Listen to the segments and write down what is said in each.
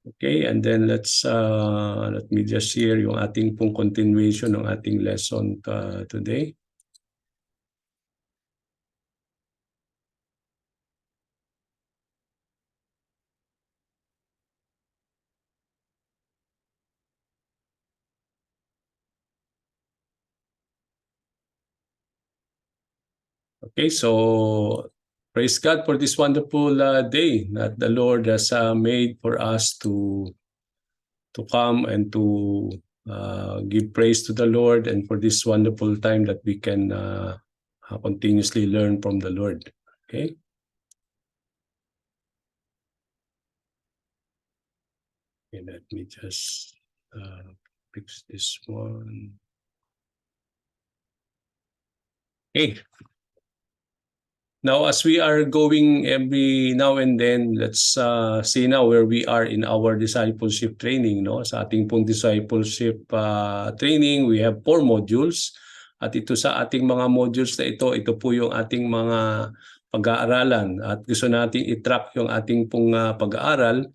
Okay, and then let me just share yung ating pong continuation ng ating lesson today. Okay, so praise God for this wonderful day that the Lord has made for us to come and to give praise to the Lord, and for this wonderful time that we can continuously learn from the Lord. Okay. Okay, let me just fix this one. Okay. Now, as we are going every now and then, let's see now where we are in our discipleship training. No? Sa ating pong discipleship training, we have 4 modules. At ito sa ating mga modules na ito po yung ating mga pag-aaralan. At gusto nating i-track yung ating pong pag-aaral.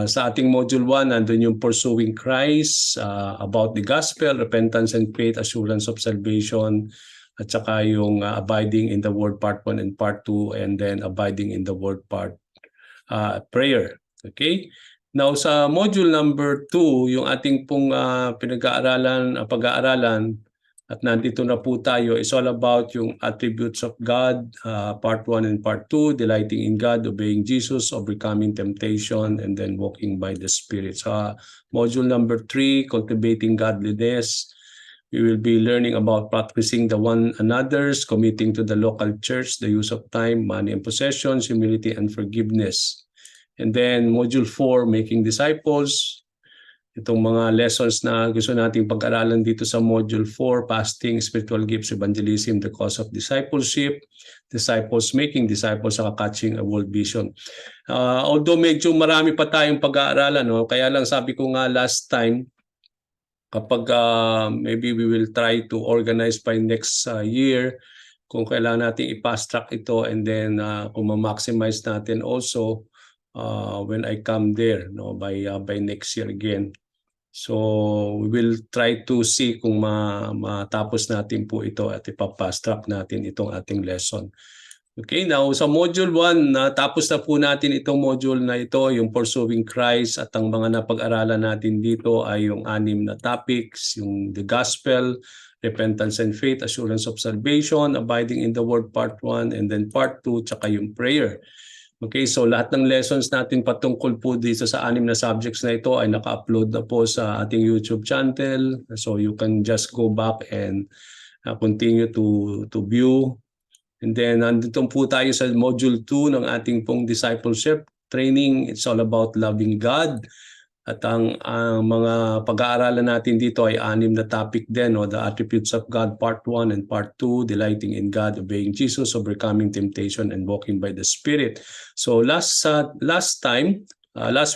Sa ating module 1, nandun yung pursuing Christ, about the gospel, repentance and faith, assurance of salvation, at saka yung abiding in the word part 1 and part 2, and then abiding in the word part prayer. Okay? Now sa module number 2, yung ating pong pag-aaralan, at nandito na po tayo, is all about yung attributes of God, part 1 and part 2, delighting in God, obeying Jesus, overcoming temptation, and then walking by the Spirit. Sa module number 3, cultivating godliness, we will be learning about practicing the one another's, committing to the local church, the use of time, money and possessions, humility and forgiveness. And then module 4, making disciples. Itong mga lessons na gusto nating pag-aralan dito sa module 4, fasting, spiritual gifts, evangelism, the cause of discipleship, disciples, making disciples, saka catching a world vision. Although medyo marami pa tayong pag-aaralan, no? Kaya lang sabi ko nga last time, kapag maybe we will try to organize by next year kung kailangan natin i-fast track ito, and then kung ma-maximize natin also when I come there, no, by next year again. So we will try to see kung matapos natin po ito at ipapast track natin itong ating lesson. Okay, now sa module 1, natapos na po natin itong module na ito, yung pursuing Christ, at ang mga napag-aralan natin dito ay yung 6 na topics, yung the gospel, repentance and faith, assurance of salvation, abiding in the word part 1, and then part 2, tsaka yung prayer. Okay, so lahat ng lessons natin patungkol po dito sa 6 na subjects na ito ay naka-upload na po sa ating YouTube channel. So you can just go back and continue to view. And then nandito po tayo sa module 2 ng ating pong discipleship training. It's all about loving God. At ang mga pag-aaralan natin dito ay 6 na topic din, no? The attributes of God part 1 and part 2, delighting in God, obeying Jesus, overcoming temptation, and walking by the Spirit. So last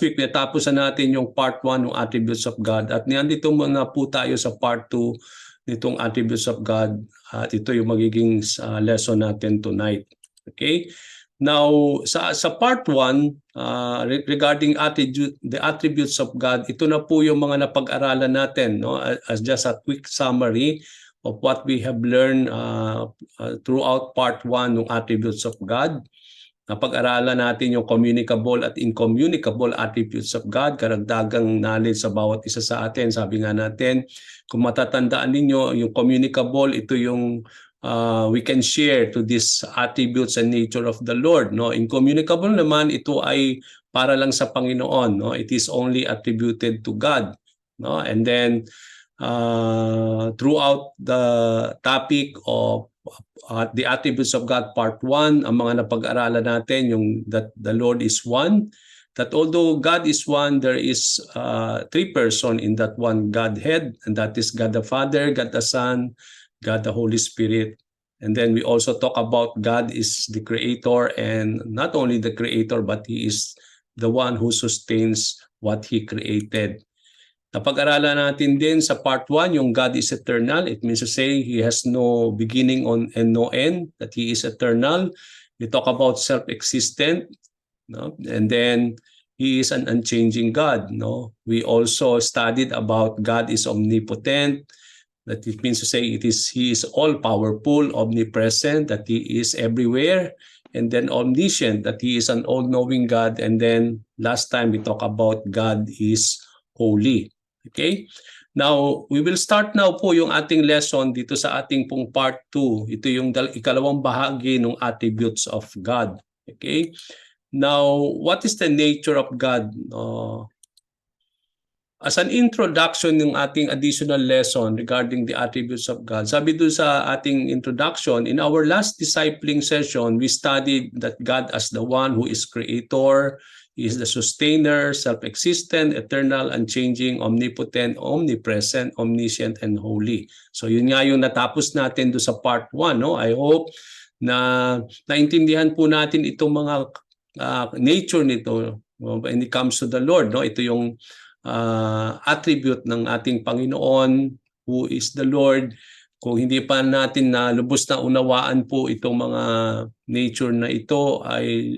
week natapos na natin yung part 1 ng attributes of God, at nandito muna po tayo sa part 2 nitong attributes of God, at ito yung magiging lesson natin tonight. Okay? Now, sa part 1, regarding the attributes of God, ito na po yung mga napag-aralan natin, no? As just a quick summary of what we have learned throughout part 1 ng attributes of God. Napag-aralan natin yung communicable at incommunicable attributes of God, karagdagang knowledge sa bawat isa sa atin. Sabi nga natin, kung matatandaan ninyo, yung communicable, ito yung we can share to these attributes and nature of the Lord, no? Incommunicable naman, ito ay para lang sa Panginoon, no? It is only attributed to God, no? And then throughout the topic of the attributes of God part 1, ang mga napag-aralan natin yung that the Lord is one, that although God is one, there is 3 persons in that one Godhead, and that is God the Father, God the Son, God the Holy Spirit. And then we also talk about God is the creator, and not only the creator, but He is the one who sustains what He created. Napag-aralan natin din sa part 1 yung God is eternal. It means to say He has no beginning and no end, that He is eternal. We talk about self-existent, no? And then He is an unchanging God, no? We also studied about God is omnipotent. That it means to say He is all powerful, omnipresent, that He is everywhere, and then omniscient, that He is an all-knowing God. And then last time we talked about God is holy. Okay? Now, we will start now po yung ating lesson dito sa ating pong part 2. Ito yung ikalawang bahagi ng attributes of God. Okay? Now, what is the nature of God? As an introduction ng ating additional lesson regarding the attributes of God, sabi doon sa ating introduction, in our last discipling session, we studied that God as the one who is creator, He is the sustainer, self-existent, eternal, unchanging, omnipotent, omnipresent, omniscient, and holy. So yun nga yung natapos natin doon sa part 1. No? I hope na naintindihan po natin itong mga nature nito when it comes to the Lord. No? Ito yung attribute ng ating Panginoon, who is the Lord. Kung hindi pa natin na lubos na unawaan po itong mga nature na ito,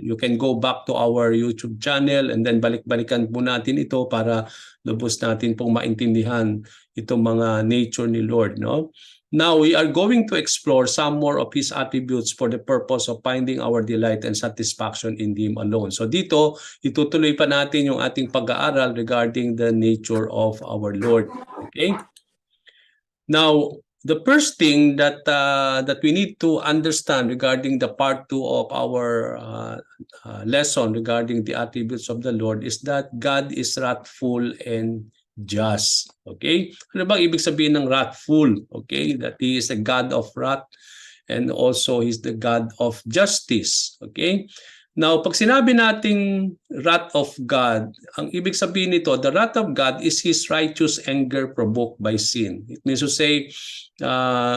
you can go back to our YouTube channel and then balik-balikan po natin ito para lubos natin pong maintindihan itong mga nature ni Lord. No? Now, we are going to explore some more of His attributes for the purpose of finding our delight and satisfaction in Him alone. So dito, itutuloy pa natin yung ating pag-aaral regarding the nature of our Lord. Okay? Now, the first thing that we need to understand regarding the part 2 of our lesson regarding the attributes of the Lord is that God is wrathful and just. Okay? Ano bang ibig sabihin ng wrathful? Okay? That He is a God of wrath and also He's the God of justice. Okay? Now, pag sinabi nating wrath of God, ang ibig sabihin nito, the wrath of God is His righteous anger provoked by sin. It means to say,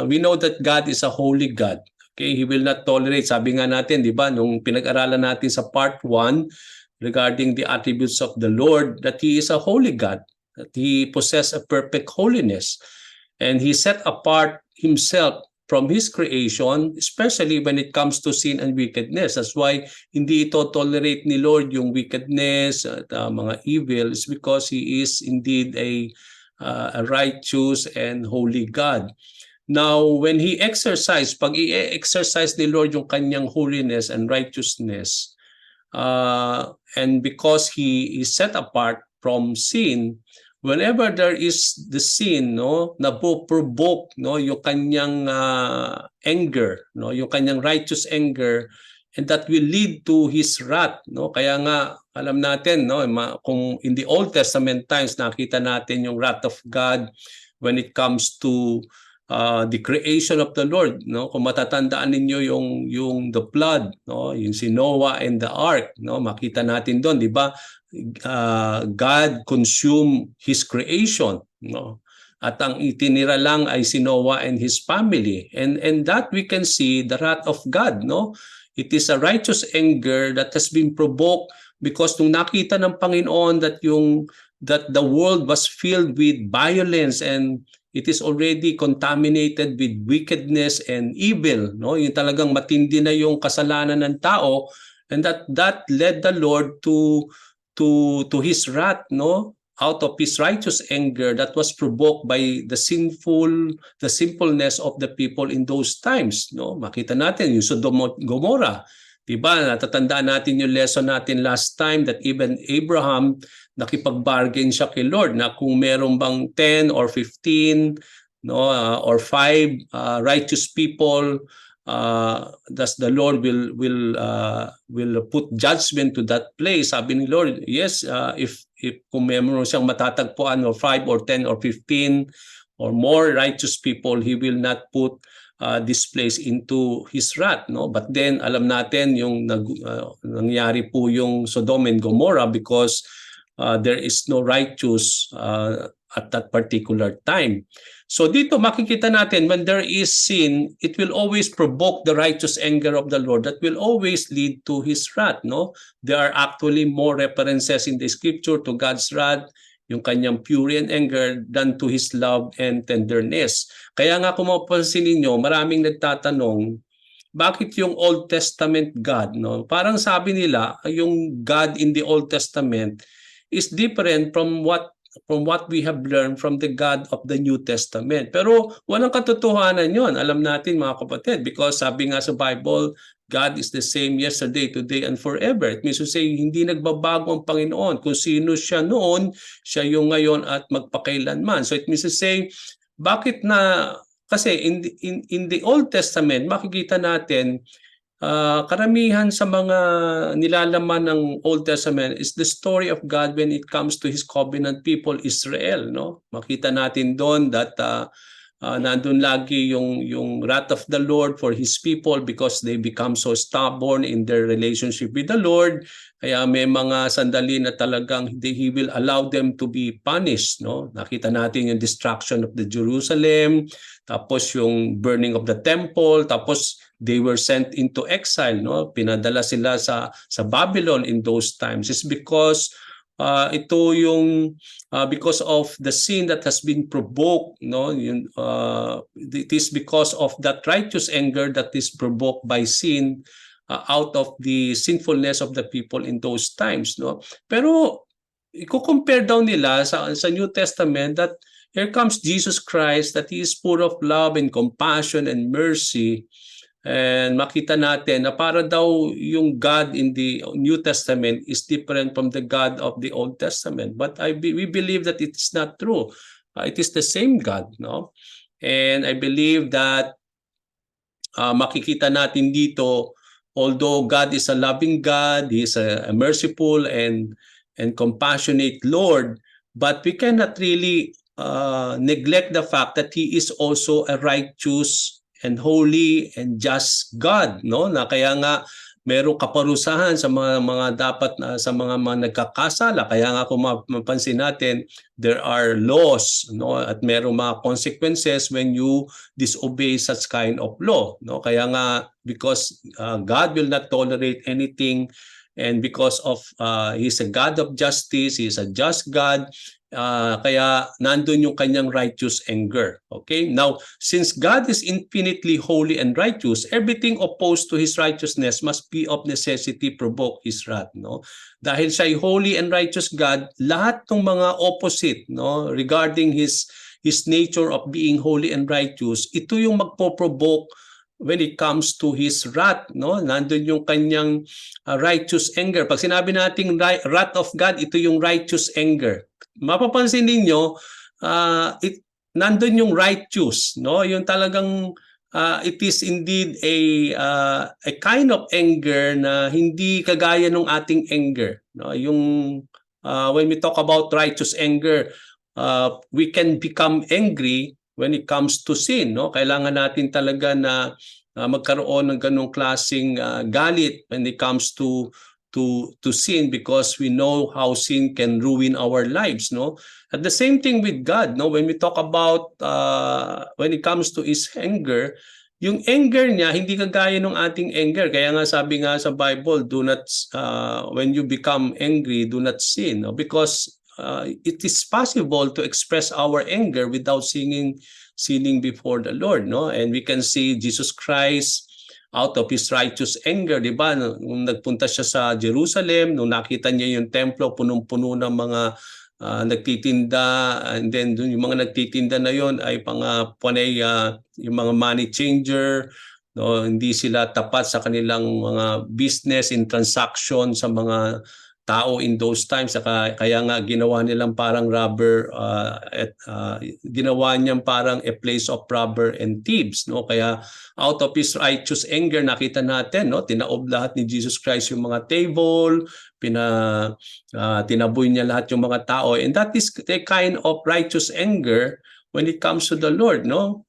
we know that God is a holy God. Okay? He will not tolerate. Sabi nga natin, di ba, nung pinag-aralan natin sa part 1 regarding the attributes of the Lord, that He is a holy God, that He possesses a perfect holiness, and He set apart Himself from His creation, especially when it comes to sin and wickedness. That's why hindi ito tolerate ni Lord yung wickedness at mga evil, is because He is indeed a righteous and holy God. Now, when He exercised, pag i-exercise ni Lord yung kanyang holiness and righteousness, and because He is set apart from sin, whenever there is the sin, no, na provoke, no, yung kanyang anger, no, yung kanyang righteous anger, and that will lead to His wrath, no. Kaya nga alam natin, no, kung in the Old Testament times nakita natin yung wrath of God when it comes to the creation of the Lord, no. Kung matatandaan ninyo yung the flood, no, yung si Noah and the ark, no, makita natin doon, di ba? God consumed His creation, no? At ang itinira lang ay si Noah and his family, and that we can see the wrath of God, no? It is a righteous anger that has been provoked because nung nakita ng Panginoon that the world was filled with violence and it is already contaminated with wickedness and evil, no? Yung talagang matindi na yung kasalanan ng tao, and that led the Lord to His wrath, no? Out of His righteous anger that was provoked by the sinfulness of the people in those times, no? Makita natin yung Sodom at Gomorrah, diba? Natatandaan natin yung lesson natin last time that even Abraham nakipag-bargain siya kay Lord na kung meron bang 10 or 15, no, or 5 righteous people, thus the Lord will put judgment to that place. Sabi ni Lord, yes, if kung meron siyang matatagpuan or 5 or 10 or 15 or more righteous people, He will not put this place into His wrath, no? But then alam natin yung nangyari po yung Sodom and Gomorrah because there is no righteous at that particular time. So dito makikita natin when there is sin, it will always provoke the righteous anger of the Lord that will always lead to His wrath, no? There are actually more references in the scripture to God's wrath, yung kanyang fury and anger, than to His love and tenderness. Kaya nga kung mapapansin ninyo, maraming nagtatanong, bakit yung Old Testament God, no? Parang sabi nila, yung God in the Old Testament is different from what we have learned from the God of the New Testament. Pero walang katotohanan yon. Alam natin mga kapatid, because sabi nga sa Bible, God is the same yesterday, today, and forever. It means to say, hindi nagbabago ang Panginoon. Kung sino siya noon, siya yung ngayon at magpakailanman. So it means to say, bakit na, kasi in the Old Testament, makikita natin, karamihan sa mga nilalaman ng Old Testament is the story of God when it comes to His covenant people, Israel. No? Makita natin doon that nandun lagi yung wrath of the Lord for His people because they become so stubborn in their relationship with the Lord. Kaya may mga sandali na talagang He will allow them to be punished. No? Nakita natin yung destruction of the Jerusalem, tapos yung burning of the temple, tapos they were sent into exile. No? Pinadala sila sa Babylon in those times. It's because ito yung because of the sin that has been provoked, no, it is because of that righteous anger that is provoked by sin out of the sinfulness of the people in those times, no. Pero i-compare daw nila sa New Testament that here comes Jesus Christ, that He is full of love and compassion and mercy. And makita natin na para daw yung God in the New Testament is different from the God of the Old Testament. But we believe that it is not true. It is the same God, no? And I believe that makikita natin dito, although God is a loving God, He is a merciful and compassionate Lord, but we cannot really neglect the fact that He is also a righteous and holy and just God, no? Na kaya nga merong kaparusahan sa mga dapat na sa mga nagkakasala. Kaya nga kung mapansin natin, there are laws, no? At merong mga consequences when you disobey such kind of law, no? Kaya nga because God will not tolerate anything, and because of He's a God of justice, He's a just God. Kaya nandun yung kanyang righteous anger. Okay? Now, since God is infinitely holy and righteous, everything opposed to His righteousness must be of necessity provoke His wrath. No? Dahil siya ay holy and righteous God, lahat ng mga opposite, no, regarding His nature of being holy and righteous, ito yung magpo-provoke when it comes to His wrath, no? Nandun yung kanyang righteous anger. Pag sinabi nating wrath of God, ito yung righteous anger. Mapapansin ninyo, nandun yung righteous, no? Yung talagang it is indeed a kind of anger na hindi kagaya ng ating anger, no? Yung when we talk about righteous anger, we can become angry when it comes to sin, no? Kailangan natin talaga na magkaroon ng ganung klaseng galit when it comes to sin, because we know how sin can ruin our lives, no? At the same thing with God, no? When we talk about when it comes to His anger, yung anger niya hindi kagaya ng ating anger. Kaya nga sabi nga sa Bible, do not when you become angry, do not sin, no? Because it is possible to express our anger without sinning before the Lord, no? And we can see Jesus Christ out of His righteous anger, di ba? Nung nagpunta siya sa Jerusalem, nung nakita niya yung templo punong-puno ng mga nagtitinda, and then yung mga nagtitinda na yon ay panay yung mga money changer, no? Hindi sila tapat sa kanilang mga business in transaction sa mga tao in those times. Kaya nga ginawa nilang parang robber, ginawa niyang parang a place of robber and thieves, no? Kaya out of His righteous anger, nakita natin, no, tinaob lahat ni Jesus Christ yung mga table, tinaboy niya lahat yung mga tao, and that is the kind of righteous anger when it comes to the Lord, no?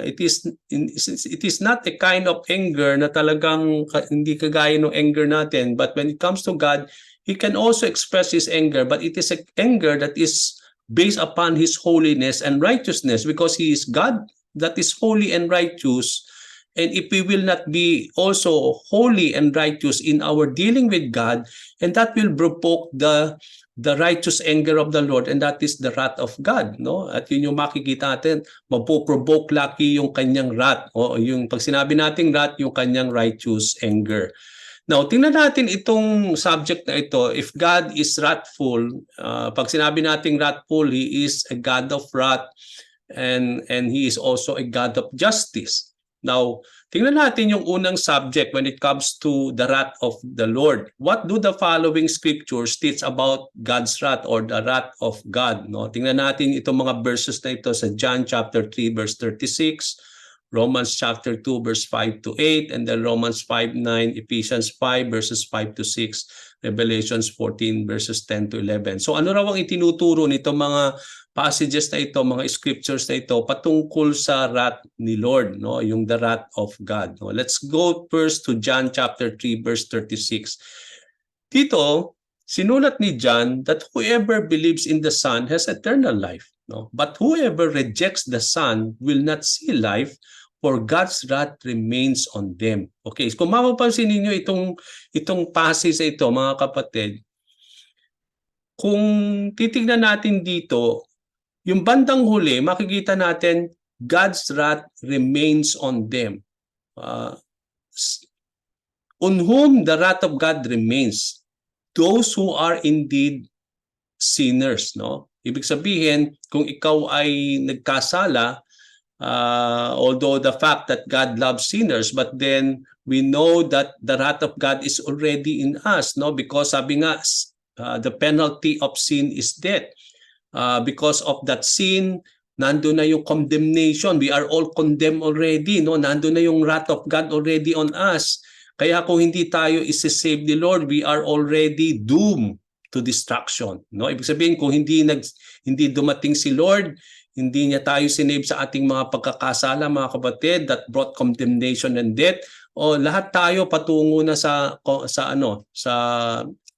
It is not a kind of anger na talagang hindi kagaya ng anger natin, but when it comes to God, He can also express His anger, but it is an anger that is based upon His holiness and righteousness, because He is God that is holy and righteous, and if we will not be also holy and righteous in our dealing with God, and that will provoke the righteous anger of the Lord, and that is the wrath of God, no? At yun yung makikita natin, mapoprovoke laki yung kanyang wrath, o yung pag sinabi nating wrath, yung kanyang righteous anger. Now, tingnan natin itong subject na ito. If God is wrathful, pag sinabi nating wrathful, He is a God of wrath, and He is also a God of justice. Now, tingnan natin yung unang subject when it comes to the wrath of the Lord. What do the following scriptures teach about God's wrath or the wrath of God? No? Tingnan natin itong mga verses na ito sa John chapter 3 verse 36, Romans chapter 2 verse 5 to 8, and then Romans 5:9, Ephesians 5 verses 5 to 6, Revelations 14 verses 10 to 11. So ano raw ang itinuturo nito mga passages na ito, mga scriptures na ito patungkol sa wrath ni Lord, no? Yung the wrath of God. No? Let's go first to John chapter 3 verse 36. Dito, sinulat ni John that whoever believes in the Son has eternal life. No? But whoever rejects the Son will not see life, for God's wrath remains on them. Okay, so kung mapapansin ninyo itong passage ito, mga kapatid, kung titignan natin dito, yung bandang huli, makikita natin God's wrath remains on them. On whom the wrath of God remains, those who are indeed sinners, no? Ibig sabihin, kung ikaw ay nagkasala, although the fact that God loves sinners, but then we know that the wrath of God is already in us, no? Because sabi nga, the penalty of sin is death. Because of that sin, nandun na yung condemnation. We are all condemned already, no? Nandun na yung wrath of God already on us. Kaya kung hindi tayo isi-save ni Lord, we are already doomed to destruction, no? Ibig sabihin, kung hindi dumating si Lord, hindi niya tayo sinave sa ating mga pagkakasala, mga kapatid, that brought condemnation and death, o lahat tayo patungo na sa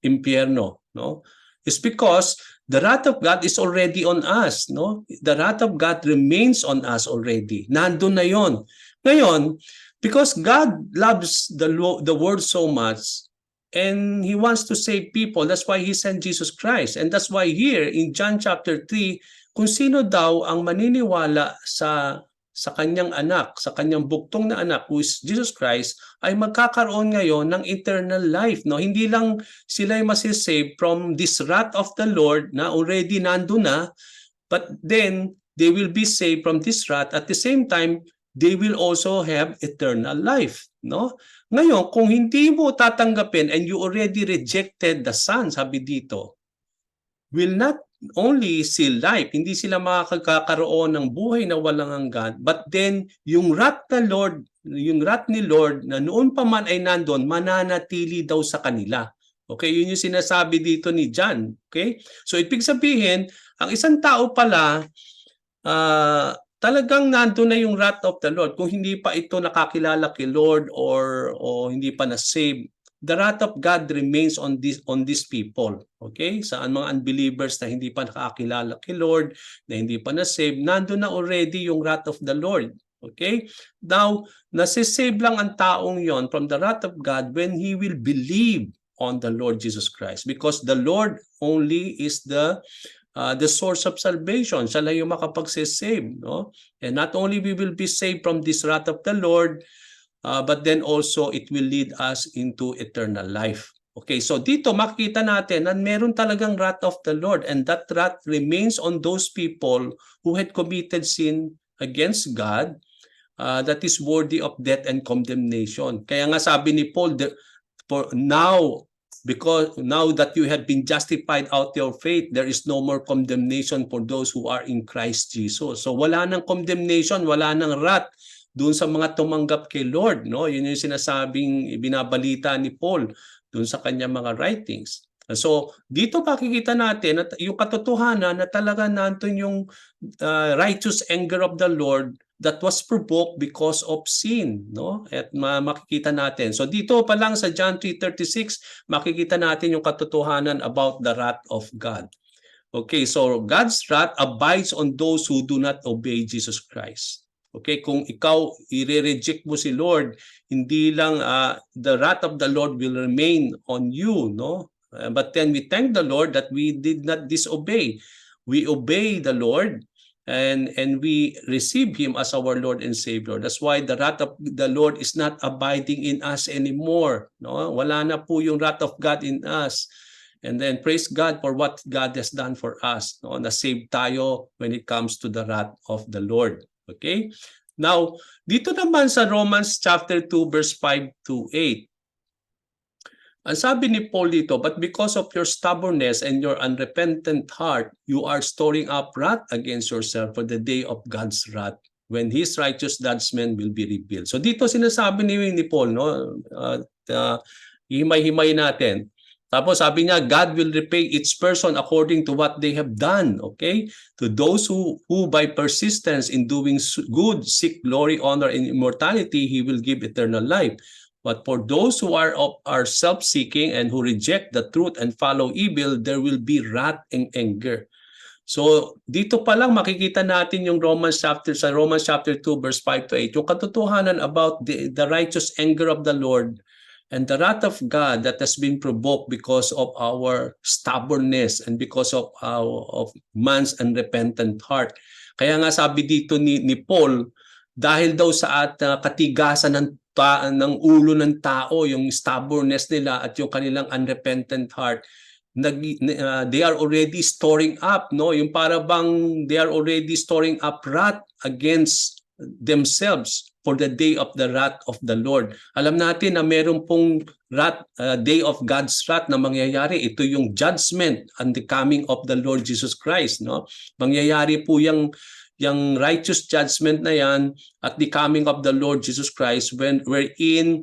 impyerno, no? It's because the wrath of God is already on us, no? The wrath of God remains on us already. Nandun na yon. Ngayon, because God loves the world so much, and He wants to save people, that's why He sent Jesus Christ. And that's why here in John chapter 3, kung sino daw ang maniniwala sa kanyang anak, sa kanyang buktong na anak, who is Jesus Christ, ay magkakaroon ngayon ng eternal life, no? Hindi lang sila ay masisave from this wrath of the Lord na already nandun na, but then they will be saved from this wrath. At the same time, they will also have eternal life, no? Ngayon, kung hindi mo tatanggapin and you already rejected the Son, sabi dito, will not only see life, hindi sila makakakaroon ng buhay na walang hanggan, but then yung wrath ni Lord na noon pa man ay nandun, mananatili daw sa kanila. Okay, yun yung sinasabi dito ni John. Okay? So ibig sabihin, ang isang tao pala, talagang nandun na yung wrath of the Lord. Kung hindi pa ito nakakilala kay Lord or hindi pa na-save, the wrath of God remains on these people. Okay? Sa mga unbelievers na hindi pa nakakilala kay Lord, na hindi pa na-save, nandun na already yung wrath of the Lord. Okay? Now, nasisave lang ang taong yon from the wrath of God when he will believe on the Lord Jesus Christ. Because the Lord only is the source of salvation. Siya lang yung makapag-save, no? And not only we will be saved from this wrath of the Lord, but then also it will lead us into eternal life. Okay, so dito makikita natin na meron talagang wrath of the Lord, and that wrath remains on those people who had committed sin against God, that is worthy of death and condemnation. Kaya nga sabi ni Paul, because now that you have been justified out your faith, there is no more condemnation for those who are in Christ Jesus. So wala nang condemnation, wala nang wrath doon sa mga tumanggap kay Lord, no? Yun yung sinasabing binabalita ni Paul doon sa kanyang mga writings. So dito pakikita natin at yung katotohanan na talaga nandun yung righteous anger of the Lord that was provoked because of sin, no? At makikita natin. So dito pa lang sa John 3:36, makikita natin yung katotohanan about the wrath of God. Okay, so God's wrath abides on those who do not obey Jesus Christ. Okay, kung ikaw i-reject mo si Lord, hindi lang the wrath of the Lord will remain on you, no? But then we thank the Lord that we did not disobey. We obey the Lord and we receive him as our Lord and Savior. That's why the wrath of the Lord is not abiding in us anymore, no? Wala na po yung wrath of God in us. And then praise God for what God has done for us, no? Na-save tayo when it comes to the wrath of the Lord. Okay? Now, dito naman sa Romans chapter 2 verse 5 to 8. Ang sabi ni Paul dito, but because of your stubbornness and your unrepentant heart, you are storing up wrath against yourself for the day of God's wrath, when his righteous judgment will be revealed. So dito sinasabi ni Paul, no, himay-himay natin. Tapos sabi niya, God will repay each person according to what they have done. Okay? To those who by persistence in doing good seek glory, honor, and immortality, He will give eternal life. But for those who are self-seeking and who reject the truth and follow evil, there will be wrath and anger. So dito pa lang makikita natin yung Romans chapter 2 verse 5 to 8, yung katotohanan about the righteous anger of the Lord and the wrath of God that has been provoked because of our stubbornness and because of man's unrepentant heart. Kaya nga sabi dito ni Paul, dahil daw sa katigasan ng ulo ng tao, yung stubbornness nila at yung kanilang unrepentant heart, they are already storing up, no? Yung para bang they are already storing up wrath against themselves for the day of the wrath of the Lord. Alam natin na meron pong wrath, day of God's wrath na mangyayari. Ito yung judgment and the coming of the Lord Jesus Christ, no? Mangyayari po yung righteous judgment na yan at the coming of the Lord Jesus Christ, wherein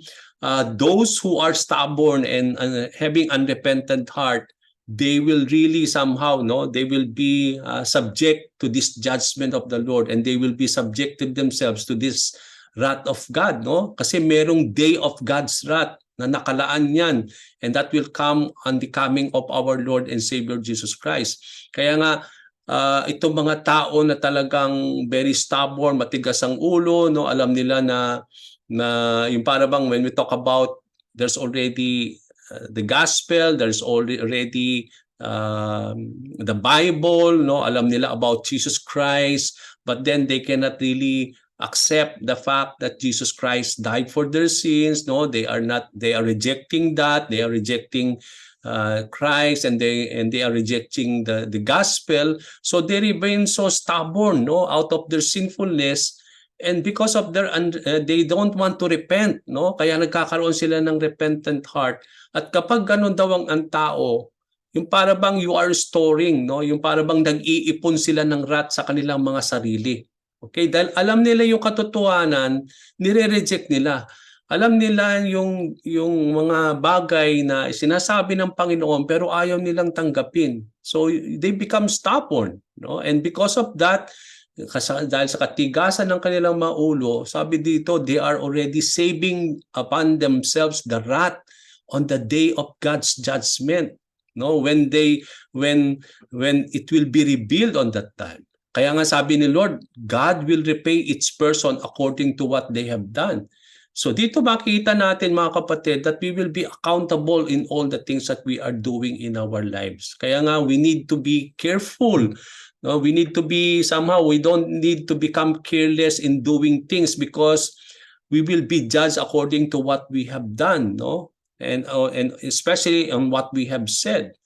those who are stubborn and having unrepentant heart, they will really somehow, no, they will be subject to this judgment of the Lord, and they will be subjected themselves to this wrath of God, no? Kasi merong day of God's wrath na nakalaan yan, and that will come on the coming of our Lord and Savior Jesus Christ. Kaya nga itong mga tao na talagang very stubborn, matigas ang ulo, no, alam nila na yung para bang when we talk about there's already the gospel, there's already the Bible, no, alam nila about Jesus Christ, but then they cannot really accept the fact that Jesus Christ died for their sins, no, they are rejecting that, they are rejecting Christ, and they are rejecting the gospel. So they remain so stubborn, no, out of their sinfulness, and because of their they don't want to repent, no, kaya nagkakaroon sila ng repentant heart. At kapag ganun daw ang tao, yung para bang you are storing, no, yung para bang nag-iipon sila ng wrath sa kanilang mga sarili. Okay, dahil alam nila yung katotohanan, nire-reject nila. Alam nila yung mga bagay na sinasabi ng Panginoon pero ayaw nilang tanggapin. So they become stubborn, no? And because of that, dahil sa katigasan ng kanilang mga ulo, sabi dito, they are already saving upon themselves the wrath on the day of God's judgment, no, when it will be revealed on that time. Kaya nga sabi ni Lord, God will repay each person according to what they have done. So dito makita natin, mga kapatid, that we will be accountable in all the things that we are doing in our lives. Kaya nga we need to be careful. No, we need to be we don't need to become careless in doing things, because we will be judged according to what we have done, no? And especially on what we have said.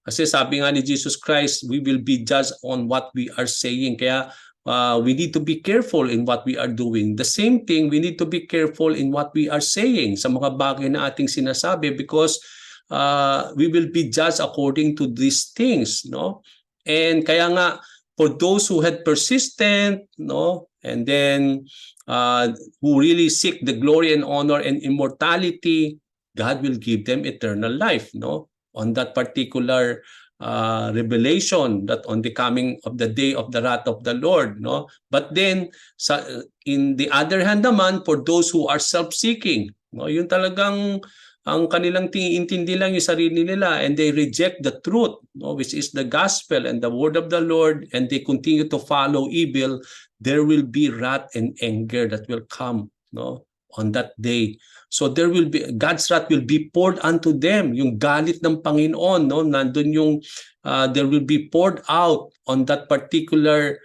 Kasi sabi nga ni Jesus Christ, we will be judged on what we are saying. Kaya we need to be careful in what we are doing. The same thing, we need to be careful in what we are saying sa mga bagay na ating sinasabi, because we will be judged according to these things, no? And kaya nga, for those who had persistent, no, and then who really seek the glory and honor and immortality, God will give them eternal life, no? On that particular revelation, that on the coming of the day of the wrath of the Lord, no? But then in the other hand naman, for those who are self-seeking, no, yung talagang ang kanilang intindi lang yung sarili nila, and they reject the truth, no, which is the gospel and the word of the Lord, and they continue to follow evil, there will be wrath and anger that will come, no, on that day. So there will be, God's wrath will be poured unto them. Yung galit ng Panginoon, no, nandun yung there will be poured out on that particular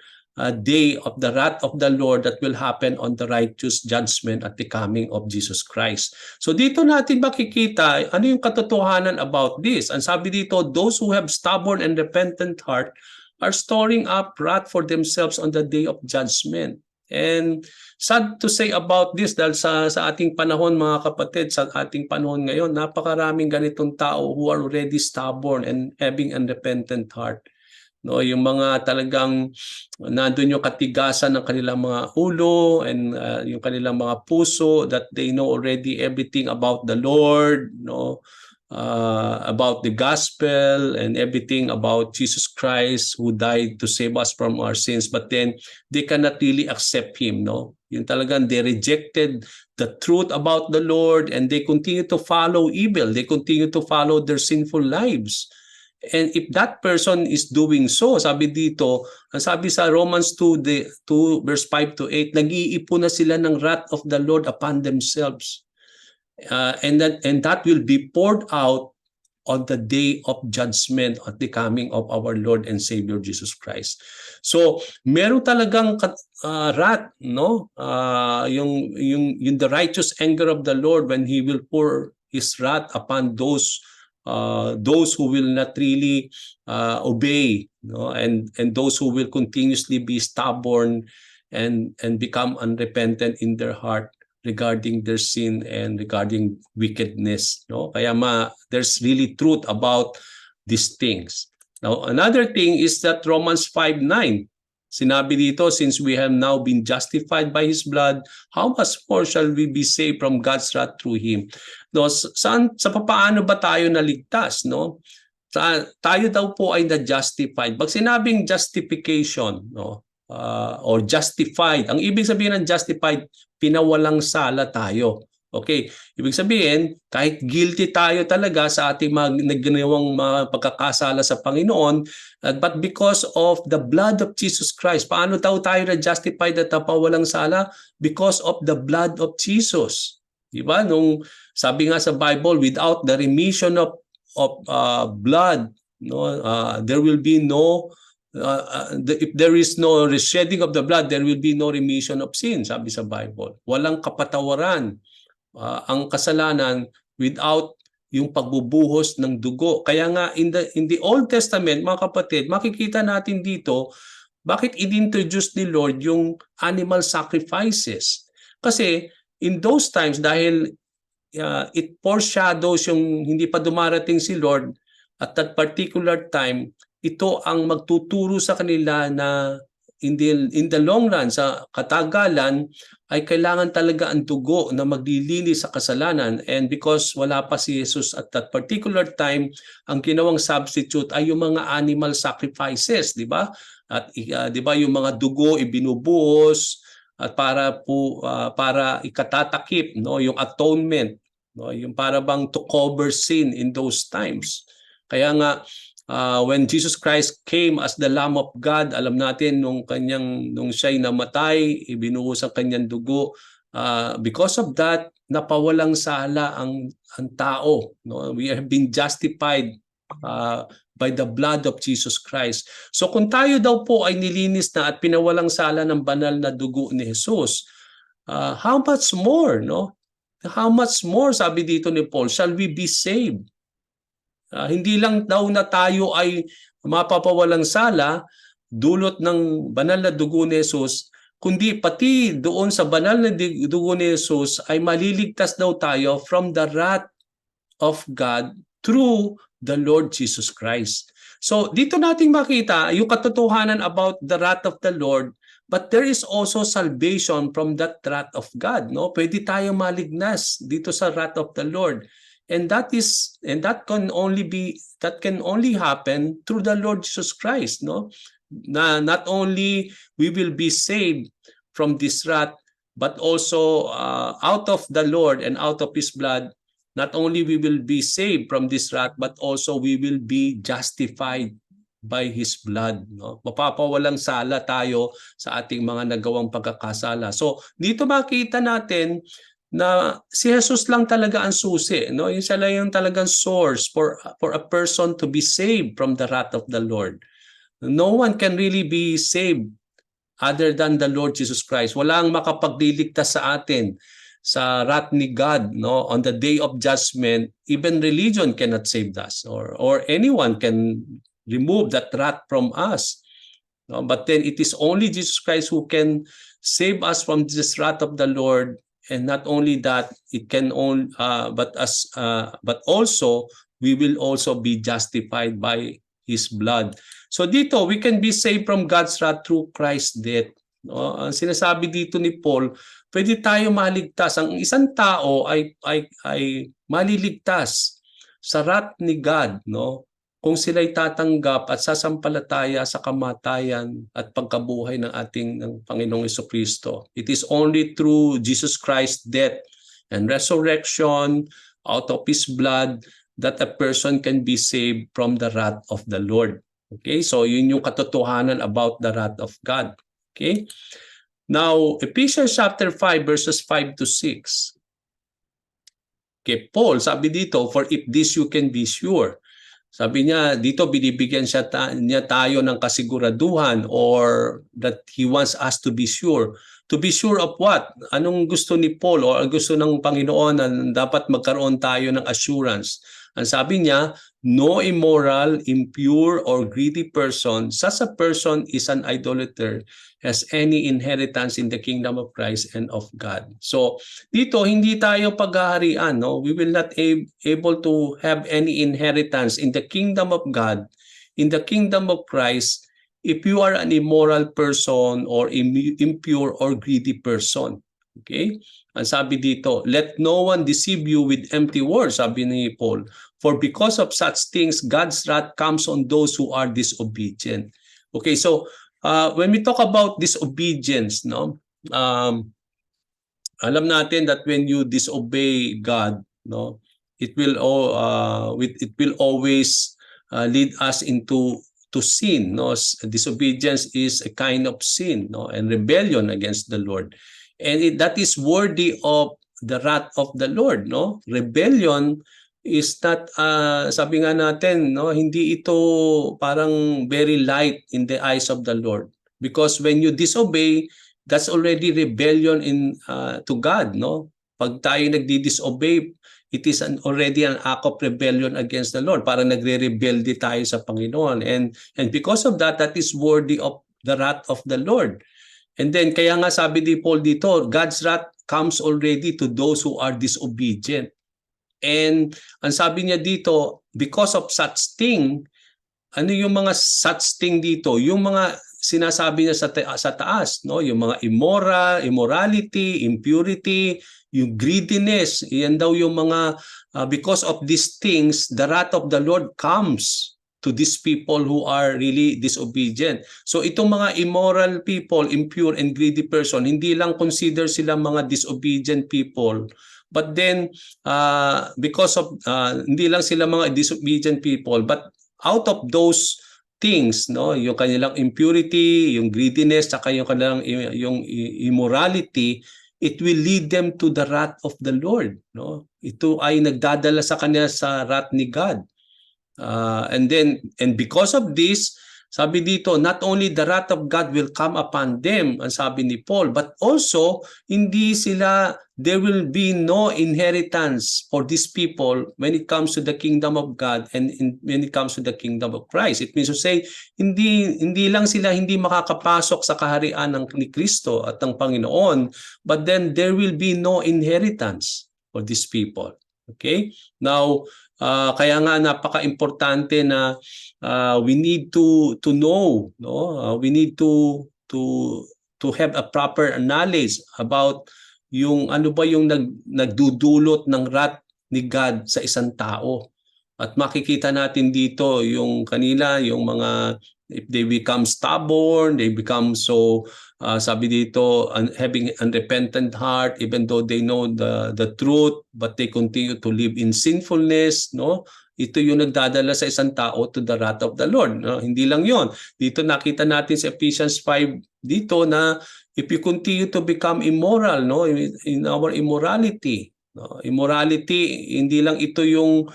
day of the wrath of the Lord that will happen on the righteous judgment at the coming of Jesus Christ. So dito natin makikita ano yung katotohanan about this. Ang sabi dito, those who have stubborn and repentant heart are storing up wrath for themselves on the day of judgment. And sad to say about this, dahil sa ating panahon, mga kapatid, sa ating panahon ngayon, napakaraming ganitong tao who are already stubborn and having unrepentant heart. No, yung mga talagang nandun yung katigasan ng kanilang mga ulo and yung kanilang mga puso, that they know already everything about the Lord, no, about the gospel and everything about Jesus Christ who died to save us from our sins, but then they cannot really accept Him, no? Yung talagang they rejected the truth about the Lord, and they continue to follow evil. They continue to follow their sinful lives. And if that person is doing so, sabi dito, sabi sa Romans 2 verse 5 to 8, nag-iipon na sila ng wrath of the Lord upon themselves. And that will be poured out on the day of judgment at the coming of our Lord and Savior Jesus Christ. So, meron talagang wrath, no? Yung the righteous anger of the Lord when He will pour His wrath upon those who will not really obey, no? and those who will continuously be stubborn and become unrepentant in their heart regarding their sin and regarding wickedness, no? Kaya there's really truth about these things. Now, another thing is that Romans 5:9, sinabi dito, since we have now been justified by His blood, how much more shall we be saved from God's wrath through Him? No, sa paano ba tayo naligtas, no? Tayo daw po ay na-justified. Pag sinabing justification, no, or justified, ang ibig sabihin ng justified, pinawalang sala tayo. Okay, ibig sabihin, kahit guilty tayo talaga sa ating ginawang mga pagkakasala sa Panginoon, but because of the blood of Jesus Christ, paano tayo na-justified at napawalang sala? Because of the blood of Jesus. Diba? Nung sabi nga sa Bible, without the remission of blood, no, there will be no if there is no shedding of the blood, there will be no remission of sin, sabi sa Bible. Walang kapatawaran ang kasalanan without yung pagbubuhos ng dugo. Kaya nga in the Old Testament, mga kapatid, makikita natin dito bakit inintroduce ni Lord yung animal sacrifices. Kasi in those times, dahil it foreshadows yung hindi pa dumarating si Lord at that particular time, ito ang magtuturo sa kanila na in the long run, sa katagalan, ay kailangan talaga ang dugo na maglilinis sa kasalanan. And because wala pa si Jesus at that particular time, ang ginawang substitute ay yung mga animal sacrifices, di ba? At di ba yung mga dugo ibinubuhos at para ikatatakip, no, yung atonement, no, yung para bang to cover sin in those times. Kaya nga when Jesus Christ came as the Lamb of God, alam natin nung siya'y namatay, ibinuhos ang kanyang dugo. Because of that, napawalang sala ang tao. No? We have been justified by the blood of Jesus Christ. So kung tayo daw po ay nilinis na at pinawalang sala ng banal na dugo ni Jesus, how much more, no? How much more, sabi dito ni Paul, shall we be saved? Hindi lang daw na tayo ay mapapawalang sala dulot ng banal na dugo ni Jesus, kundi pati doon sa banal na dugo ni Jesus ay maliligtas daw tayo from the wrath of God through the Lord Jesus Christ. So dito natin makita yung katotohanan about the wrath of the Lord, but there is also salvation from that wrath of God, no? Pwede tayong malignas dito sa wrath of the Lord. And that can only happen through the Lord Jesus Christ, no? Not only we will be saved from this wrath, but also out of the Lord and out of His blood, not only we will be saved from this wrath, but also we will be justified by His blood. No? Mapapawalang sala tayo sa ating mga nagawang pagkakasala. So dito makita natin na si Jesus lang talaga ang susi, no? Yung siya lang yung talagang source for a person to be saved from the wrath of the Lord. No one can really be saved other than the Lord Jesus Christ. Walang makapagliligtas sa atin sa wrath ni God, no? On the day of judgment, even religion cannot save us, or anyone can remove that wrath from us. No? But then it is only Jesus Christ who can save us from this wrath of the Lord. And not only that, it can only, but also we will also be justified by His blood. So dito, we can be saved from God's wrath through Christ's death. No? Ang sinasabi dito ni Paul, pwede tayo maligtas. Ang isang tao ay maliligtas sa wrath ni God, no? Kung sila'y tatanggap at sasampalataya sa kamatayan at pagkabuhay ng ating Panginoong Jesucristo. It is only through Jesus Christ's death and resurrection out of His blood that a person can be saved from the wrath of the Lord. Okay, so yun yung katotohanan about the wrath of God. Okay, now Ephesians chapter 5 verses 5 to 6. Okay, Paul sabi dito, for if this you can be sure. Sabi niya, dito binibigyan niya tayo ng kasiguraduhan, or that he wants us to be sure. To be sure of what? Anong gusto ni Paul o gusto ng Panginoon na dapat magkaroon tayo ng assurance? Ang sabi niya, no immoral, impure, or greedy person, such a person is an idolater, has any inheritance in the kingdom of Christ and of God. So dito hindi tayo paghaharian, no? We will not able to have any inheritance in the kingdom of God, in the kingdom of Christ, if you are an immoral person or impure or greedy person. Okay? Ang sabi dito, let no one deceive you with empty words, sabi ni Paul. For because of such things, God's wrath comes on those who are disobedient. Okay, so when we talk about disobedience, no, alam natin that when you disobey God, no, it will always lead us into sin. No, disobedience is a kind of sin, no, and rebellion against the Lord, and that is worthy of the wrath of the Lord. No, rebellion is not, sabi nga natin, no, hindi ito parang very light in the eyes of the Lord, because when you disobey, that's already rebellion to God, no? Pag tayo nagdi-disobey, it is already an act of rebellion against the Lord. Parang nagre-rebelde tayo sa Panginoon, and because of that, that is worthy of the wrath of the Lord. And then kaya nga sabi ni Paul dito, God's wrath comes already to those who are disobedient. And ang sabi niya dito, because of such thing, ano yung mga such thing dito? Yung mga sinasabi niya sa taas, no? Yung mga immorality, impurity, yung greediness, yan daw yung mga, because of these things, the wrath of the Lord comes to these people who are really disobedient. So itong mga immoral people, impure and greedy person, hindi lang consider sila mga disobedient people, but then because of hindi lang sila mga disobedient people, but out of those things, no, yung kanilang impurity, yung greediness, saka yung kanilang yung immorality, it will lead them to the wrath of the Lord, no? Ito ay nagdadala sa kanila sa wrath ni God. And because of this, sabi dito, not only the wrath of God will come upon them, ang sabi ni Paul, but also there will be no inheritance for these people when it comes to the kingdom of God and when it comes to the kingdom of Christ. It means to say, hindi lang sila hindi makakapasok sa kaharian ni Kristo at ng Panginoon, but then there will be no inheritance for these people. Okay? Now, kaya nga napaka-importante na we need to know, no? We need to have a proper knowledge about yung ano ba yung nagdudulot ng wrath ni God sa isang tao. At makikita natin dito yung kanila, yung mga, if they become stubborn, they become so sabi dito, having unrepentant heart, even though they know the truth, but they continue to live in sinfulness, no? Ito yung nagdadala sa isang tao to the wrath of the Lord. No? Hindi lang yon. Dito nakita natin sa Ephesians 5 dito na if you continue to become immoral, no, in our immorality, no? Immorality, hindi lang ito yung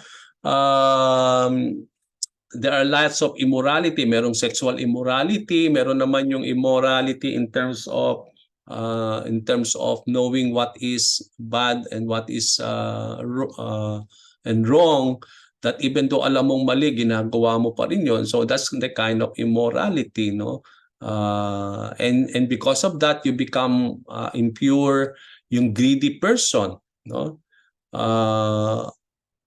there are lots of immorality. Merong sexual immorality, meron naman yung immorality in terms of knowing what is bad and what is and wrong, that even though alam mong mali, ginagawa mo pa rin yun. So that's the kind of immorality, no? And because of that, you become impure, yung greedy person, no?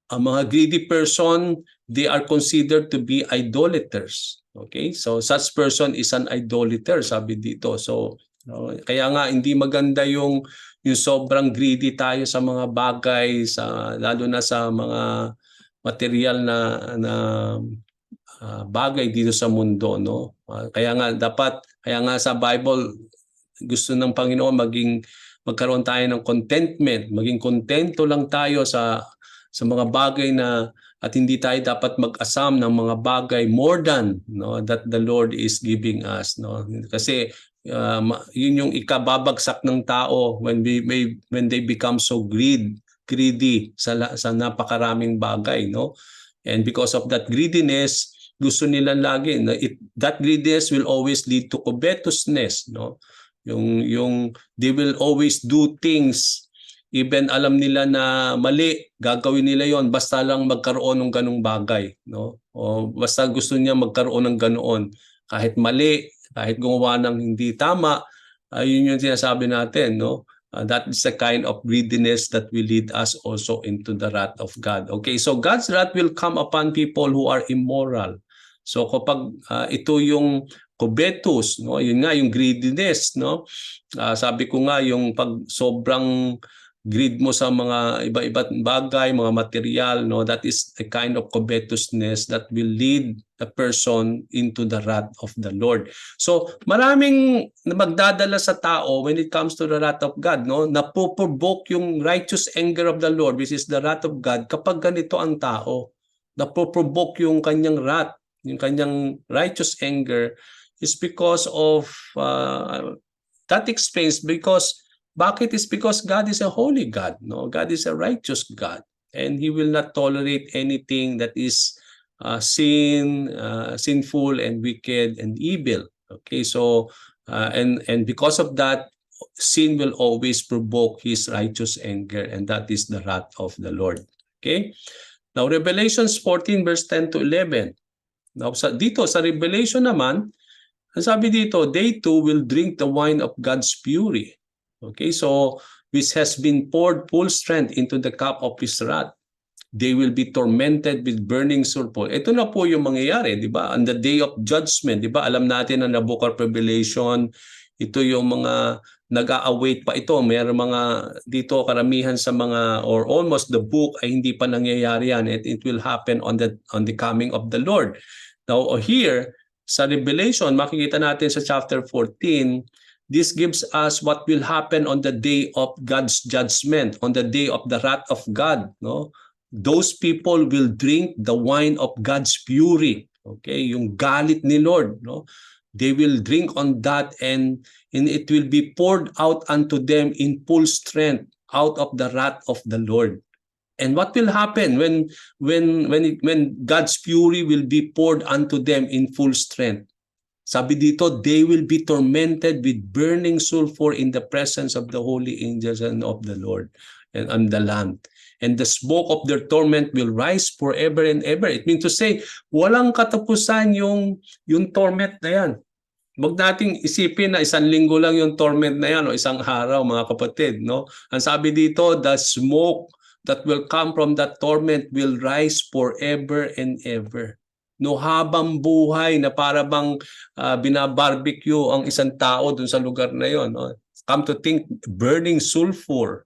Ang mga greedy person, they are considered to be idolaters. Okay? So such person is an idolater, sabi dito. So kaya nga hindi maganda yung sobrang greedy tayo sa mga bagay, lalo na sa mga material na bagay dito sa mundo, no? Kaya nga sa Bible, gusto ng Panginoon magkaroon tayo ng contentment, maging kontento lang tayo sa mga bagay at hindi tayo dapat mag-asam ng mga bagay more than, no, that the Lord is giving us, no? Kasi yun yung ikababagsak ng tao when they become so greedy sa napakaraming bagay, no? And because of that greediness, gusto nila lagi that greediness will always lead to covetousness, no? Yung they will always do things even alam nila na mali, gagawin nila yon basta lang magkaroon ng ganung bagay, no? O basta gusto niya magkaroon ng ganoon, kahit mali, kahit gumawa ng hindi tama, yun yung sinasabi natin, no? That is the kind of greediness that will lead us also into the wrath of God. Okay, so God's wrath will come upon people who are immoral. So kapag ito yung covetous, no? Yun nga yung greediness, no? Sabi ko nga yung pag sobrang greed mo sa mga iba-ibang bagay, mga material, no, that is a kind of covetousness that will lead the person into the wrath of the Lord. So maraming magdadala sa tao when it comes to the wrath of God, no, napoprovoke yung righteous anger of the Lord, which is the wrath of God, kapag ganito ang tao. Napoprovoke yung kanyang wrath, yung kanyang righteous anger is because of that explains bakit is because God is a holy God, no? God is a righteous God, and He will not tolerate anything that is sinful and wicked and evil. Okay, so and because of that, sin will always provoke His righteous anger, and that is the wrath of the Lord. Okay, now Revelations 14 verse 10 to 11. Now dito sa Revelation naman, ang sabi dito, they too will drink the wine of God's fury. Okay, so which has been poured full strength into the cup of His wrath. They will be tormented with burning sulfur. Ito na po yung mangyayari, di ba? On the day of judgment, di ba? Alam natin na the book of Revelation, ito yung mga nag-a-await pa ito. Mayroong mga dito karamihan sa mga or almost the book ay hindi pa nangyayari yan. It will happen on the coming of the Lord. Now here sa Revelation, makikita natin sa chapter 14, this gives us what will happen on the day of God's judgment, on the day of the wrath of God, no? Those people will drink the wine of God's fury. Okay, yung galit ni Lord, no? They will drink on that and it will be poured out unto them in full strength out of the wrath of the Lord. And what will happen when God's fury will be poured unto them in full strength? Sabi dito, they will be tormented with burning sulfur in the presence of the holy angels and of the Lord and on the Lamb. And the smoke of their torment will rise forever and ever. It means to say, walang katapusan yung torment na yan. Huwag nating isipin na isang linggo lang yung torment na yan o isang araw, mga kapatid, no? Ang sabi dito, the smoke that will come from that torment will rise forever and ever. No, habang buhay na para bang binabarbecue ang isang tao dun sa lugar na yon, no? Come to think, burning sulfur,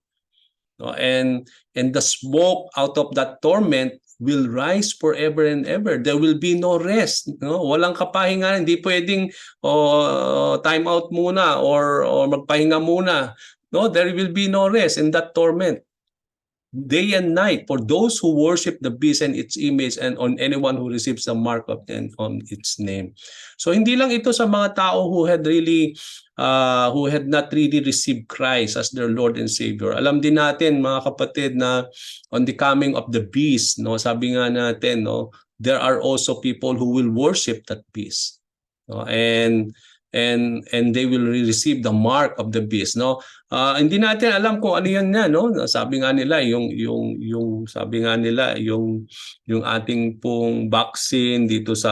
no? And the smoke out of that torment will rise forever and ever. There will be no rest, no? Walang kapahingahan, hindi pwedeng time out muna or magpahinga muna. No, there will be no rest in that torment. Day and night for those who worship the beast and its image, and on anyone who receives the mark of and on its name. So hindi lang ito sa mga tao who had not really received Christ as their Lord and Savior. Alam din natin mga kapatid na on the coming of the beast, no, sabi nga natin, no, there are also people who will worship that beast, no, and they will receive the mark of the beast, no. Hindi natin alam kung ano yan nga, no. Sabi nga nila yung ating pong vaccine dito sa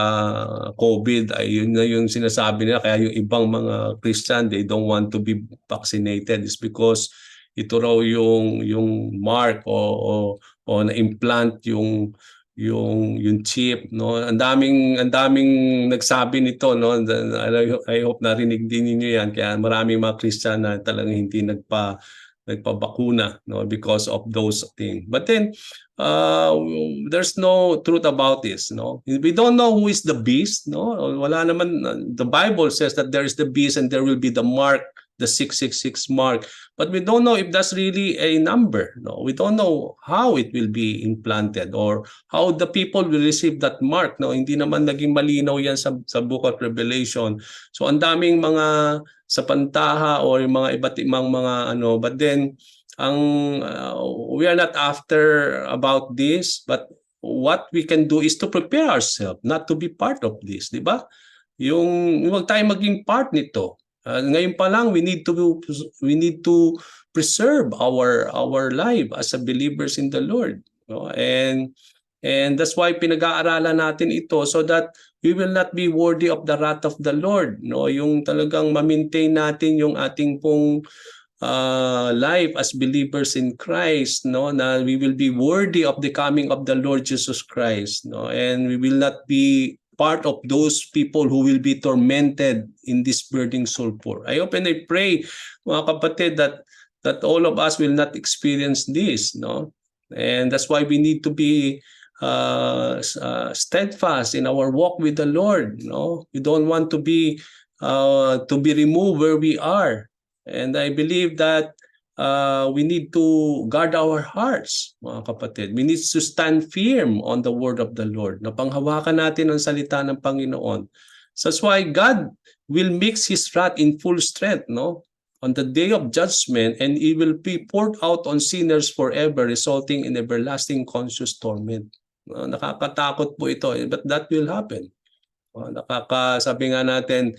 COVID ay yun na yung sinasabi nila, kaya yung ibang mga Christian they don't want to be vaccinated is because ito raw yung mark o na-implant yung chip, no. Ang daming nagsabi nito, no. I hope narinig din niyo yan, kaya maraming mga Christian na talagang hindi nagpabakuna, no, because of those things. But then there's no truth about this, no. We don't know who is the beast, no. Wala naman. The Bible says that there is the beast and there will be the mark, the 666 mark, but we don't know if that's really a number, no. We don't know how it will be implanted or how the people will receive that mark, no. Hindi naman naging malinaw yan sa Book of Revelation. So ang daming mga sa pantaha or yung mga iba't ibang mga ano, but then we are not after about this, but what we can do is to prepare ourselves not to be part of this, di ba? Yung huwag tayo maging part nito. Ngayon pa lang we need to preserve our life as a believers in the Lord, no? And that's why pinag-aaralan natin ito so that we will not be worthy of the wrath of the Lord, no. Yung talagang ma-maintain natin yung ating pong life as believers in Christ, no, na we will be worthy of the coming of the Lord Jesus Christ, no, and we will not be part of those people who will be tormented in this burning sulfur. I hope and I pray, mga kapatid, that all of us will not experience this, no? And that's why we need to be steadfast in our walk with the Lord, no? We don't want to be removed where we are. And I believe that we need to guard our hearts, mga kapatid. We need to stand firm on the word of the Lord. Napanghawakan natin ang salita ng Panginoon. So that's why God will mix His wrath in full strength, no, on the day of judgment, and it will be poured out on sinners forever, resulting in everlasting conscious torment. Nakakatakot po ito, but that will happen. Sabi nga natin,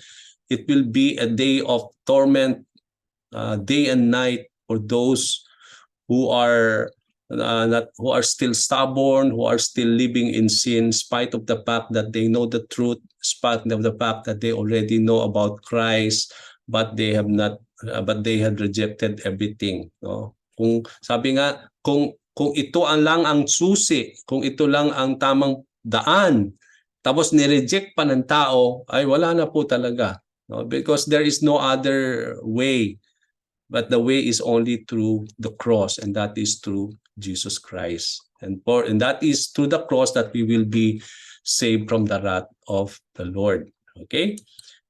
it will be a day of torment, day and night, for those who are still stubborn, who are still living in sin, spite of the fact that they know the truth, spite of the fact that they already know about Christ, but they have rejected everything, no. Kung sabi nga, kung ito lang ang susi, kung ito lang ang tamang daan, tapos ni-reject pa ng tao, ay wala na po talaga, no, because there is no other way. But the way is only through the cross, and that is through Jesus Christ. And that is through the cross that we will be saved from the wrath of the Lord. Okay?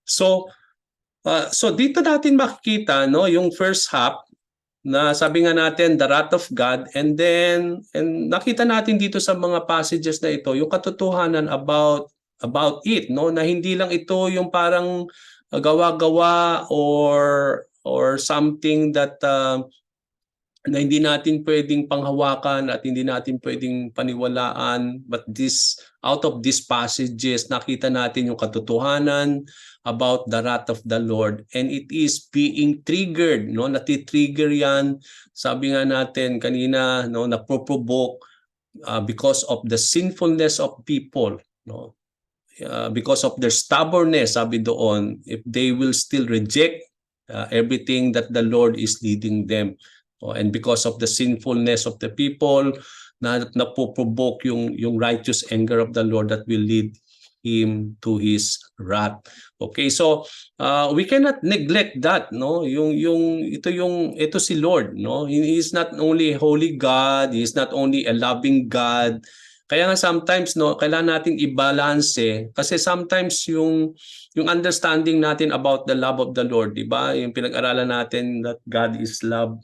So dito natin makikita, no, yung first half na sabi nga natin the wrath of God, and nakita natin dito sa mga passages na ito yung katotohanan about it, no, na hindi lang ito yung parang gawa-gawa or something that na hindi natin pwedeng panghawakan at hindi natin pwedeng paniwalaan, but out of these passages nakita natin yung katotohanan about the wrath of the Lord, and it is being triggered, no, nati-trigger yan, sabi nga natin kanina, no, naproprovoke because of the sinfulness of people, no, because of their stubbornness, sabi doon, if they will still reject everything that the Lord is leading them. And because of the sinfulness of the people, napoprovoke yung righteous anger of the Lord that will lead him to his wrath. Okay, so we cannot neglect that, no? Ito si Lord, no? He is not only a holy God, he is not only a loving God. Kaya nga sometimes no, kailangan nating i-balance kasi sometimes yung understanding natin about the love of the Lord, 'di ba? Yung pinag-aralan natin that God is love.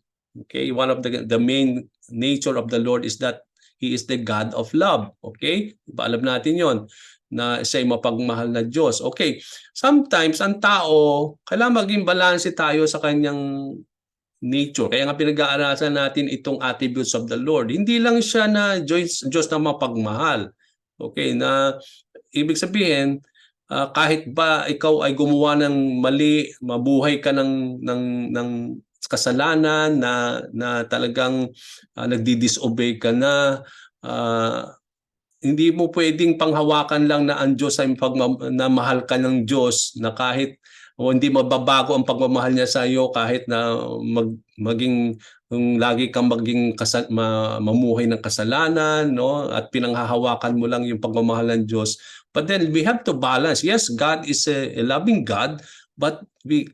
Okay? One of the main nature of the Lord is that He is the God of love. Okay? Diba, alam natin 'yon na siya ay mapagmahal na Diyos. Okay. Sometimes ang tao, kailangan maging balanse tayo sa kanyang nature. Kaya nga pinag-aaralan natin itong attributes of the Lord. Hindi lang siya na Diyos na mapagmahal. Okay, na ibig sabihin, kahit ba ikaw ay gumawa ng mali, mabuhay ka ng kasalanan na talagang nagdi-disobey ka na, hindi mo pwedeng panghawakan lang na ang Diyos ay na mahal ka ng Diyos na kahit o hindi mababago ang pagmamahal niya sa iyo kahit na maging lagi kang maging mamuhay ng kasalanan, no, at pinanghahawakan mo lang yung pagmamahal ng Diyos. But then we have to balance. Yes, God is a loving God, but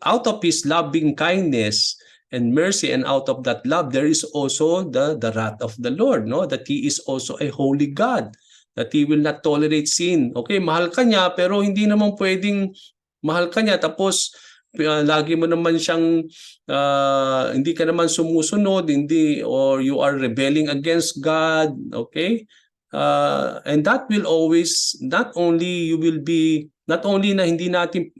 out of His loving kindness and mercy, and out of that love there is also the wrath of the Lord, no, that He is also a holy God, that He will not tolerate sin. Okay, mahal ka niya pero hindi naman pwedeng mahal ka niya tapos lagi mo naman siyang hindi ka naman sumusunod, or you are rebelling against God. Okay, and that will always, not only na hindi natin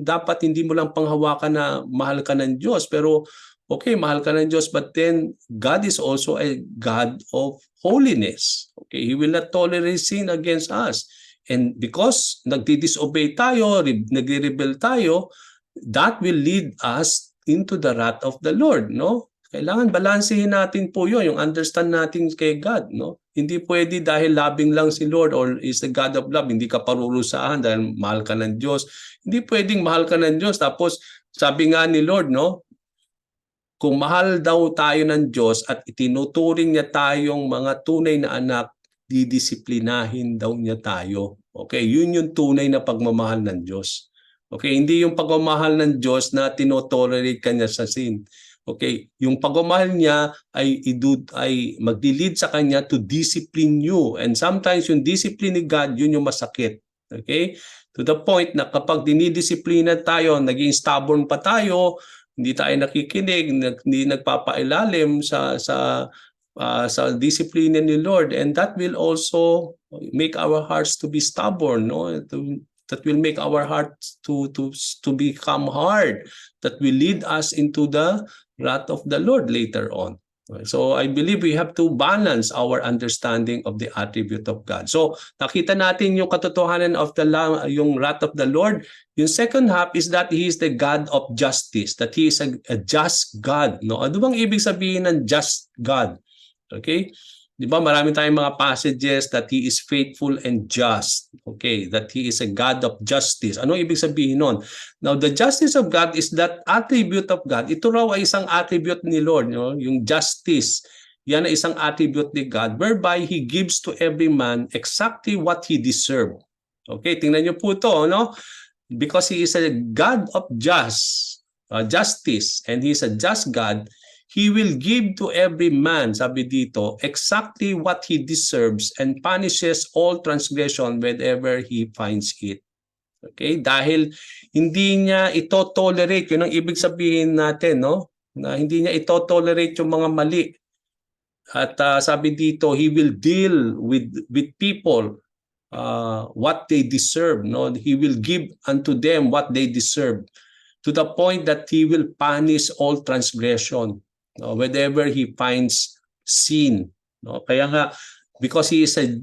dapat hindi mo lang panghawakan na mahal ka ng Diyos, pero okay, mahal ka ng Diyos, but then God is also a God of holiness. Okay, He will not tolerate sin against us. And because nagdi-disobey tayo, nagre-rebel tayo, that will lead us into the wrath of the Lord, no? Kailangan balansehin natin po 'yon, yung understand natin kay God, no? Hindi pwede dahil loving lang si Lord or is the God of love, hindi ka parurusahan dahil mahal ka ng Diyos. Hindi pwedeng mahal ka ng Diyos tapos sabi nga ni Lord, no? Kung mahal daw tayo ng Diyos at itinuturing niya tayong mga tunay na anak, didisiplinahin daw niya tayo. Okay, yun yung tunay na pagmamahal ng Diyos. Okay, hindi yung pagmamahal ng Diyos na tinotolerate ka niya sa sin. Okay, yung pagmamahal niya ay magdi-lead sa kanya to discipline you. And sometimes yung discipline ni God, yun yung masakit. Okay? To the point na kapag dinidisiplina tayo, naging stubborn pa tayo, hindi tayo nakikinig, hindi nagpapailalim sa disiplina ni Lord, and that will also make our hearts to be stubborn, no? That will make our hearts to become hard, that will lead us into the wrath of the Lord later on. So I believe we have to balance our understanding of the attribute of God. So nakita natin yung katotohanan of yung wrath of the Lord. Yung second half is that He is the God of justice, that He is a just God. No? Ano bang ibig sabihin ng just God? Okay? Di ba marami tayong mga passages that He is faithful and just. Okay, that He is a God of justice. Ano ibig sabihin nun? Now, the justice of God is that attribute of God. Ito raw ay isang attribute ni Lord, no? Yung justice. Yan ay isang attribute ni God whereby He gives to every man exactly what he deserves. Okay, tingnan niyo po ito, no? Because He is a God of justice, and He is a just God, He will give to every man, sabi dito, exactly what he deserves and punishes all transgression whenever he finds it. Okay? Dahil hindi niya ito tolerate, yun ang ibig sabihin natin, no? Na hindi niya ito tolerate yung mga mali. At sabi dito, He will deal with people what they deserve, no? He will give unto them what they deserve, to the point that He will punish all transgression whenever He finds sin. No? Kaya nga, because He is a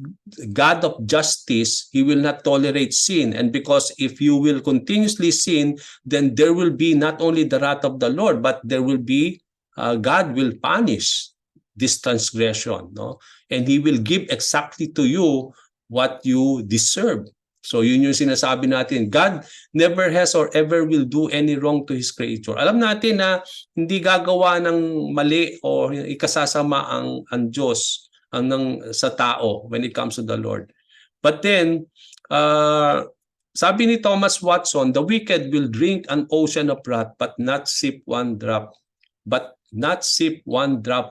God of justice, He will not tolerate sin. And because if you will continuously sin, then there will be not only the wrath of the Lord, but there will be, God will punish this transgression. No? And He will give exactly to you what you deserve. So yun yung sinasabi natin. God never has or ever will do any wrong to His creature. Alam natin na hindi gagawa ng mali o ikasasama ang Diyos sa tao when it comes to the Lord. But then, sabi ni Thomas Watson, the wicked will drink an ocean of wrath but not sip one drop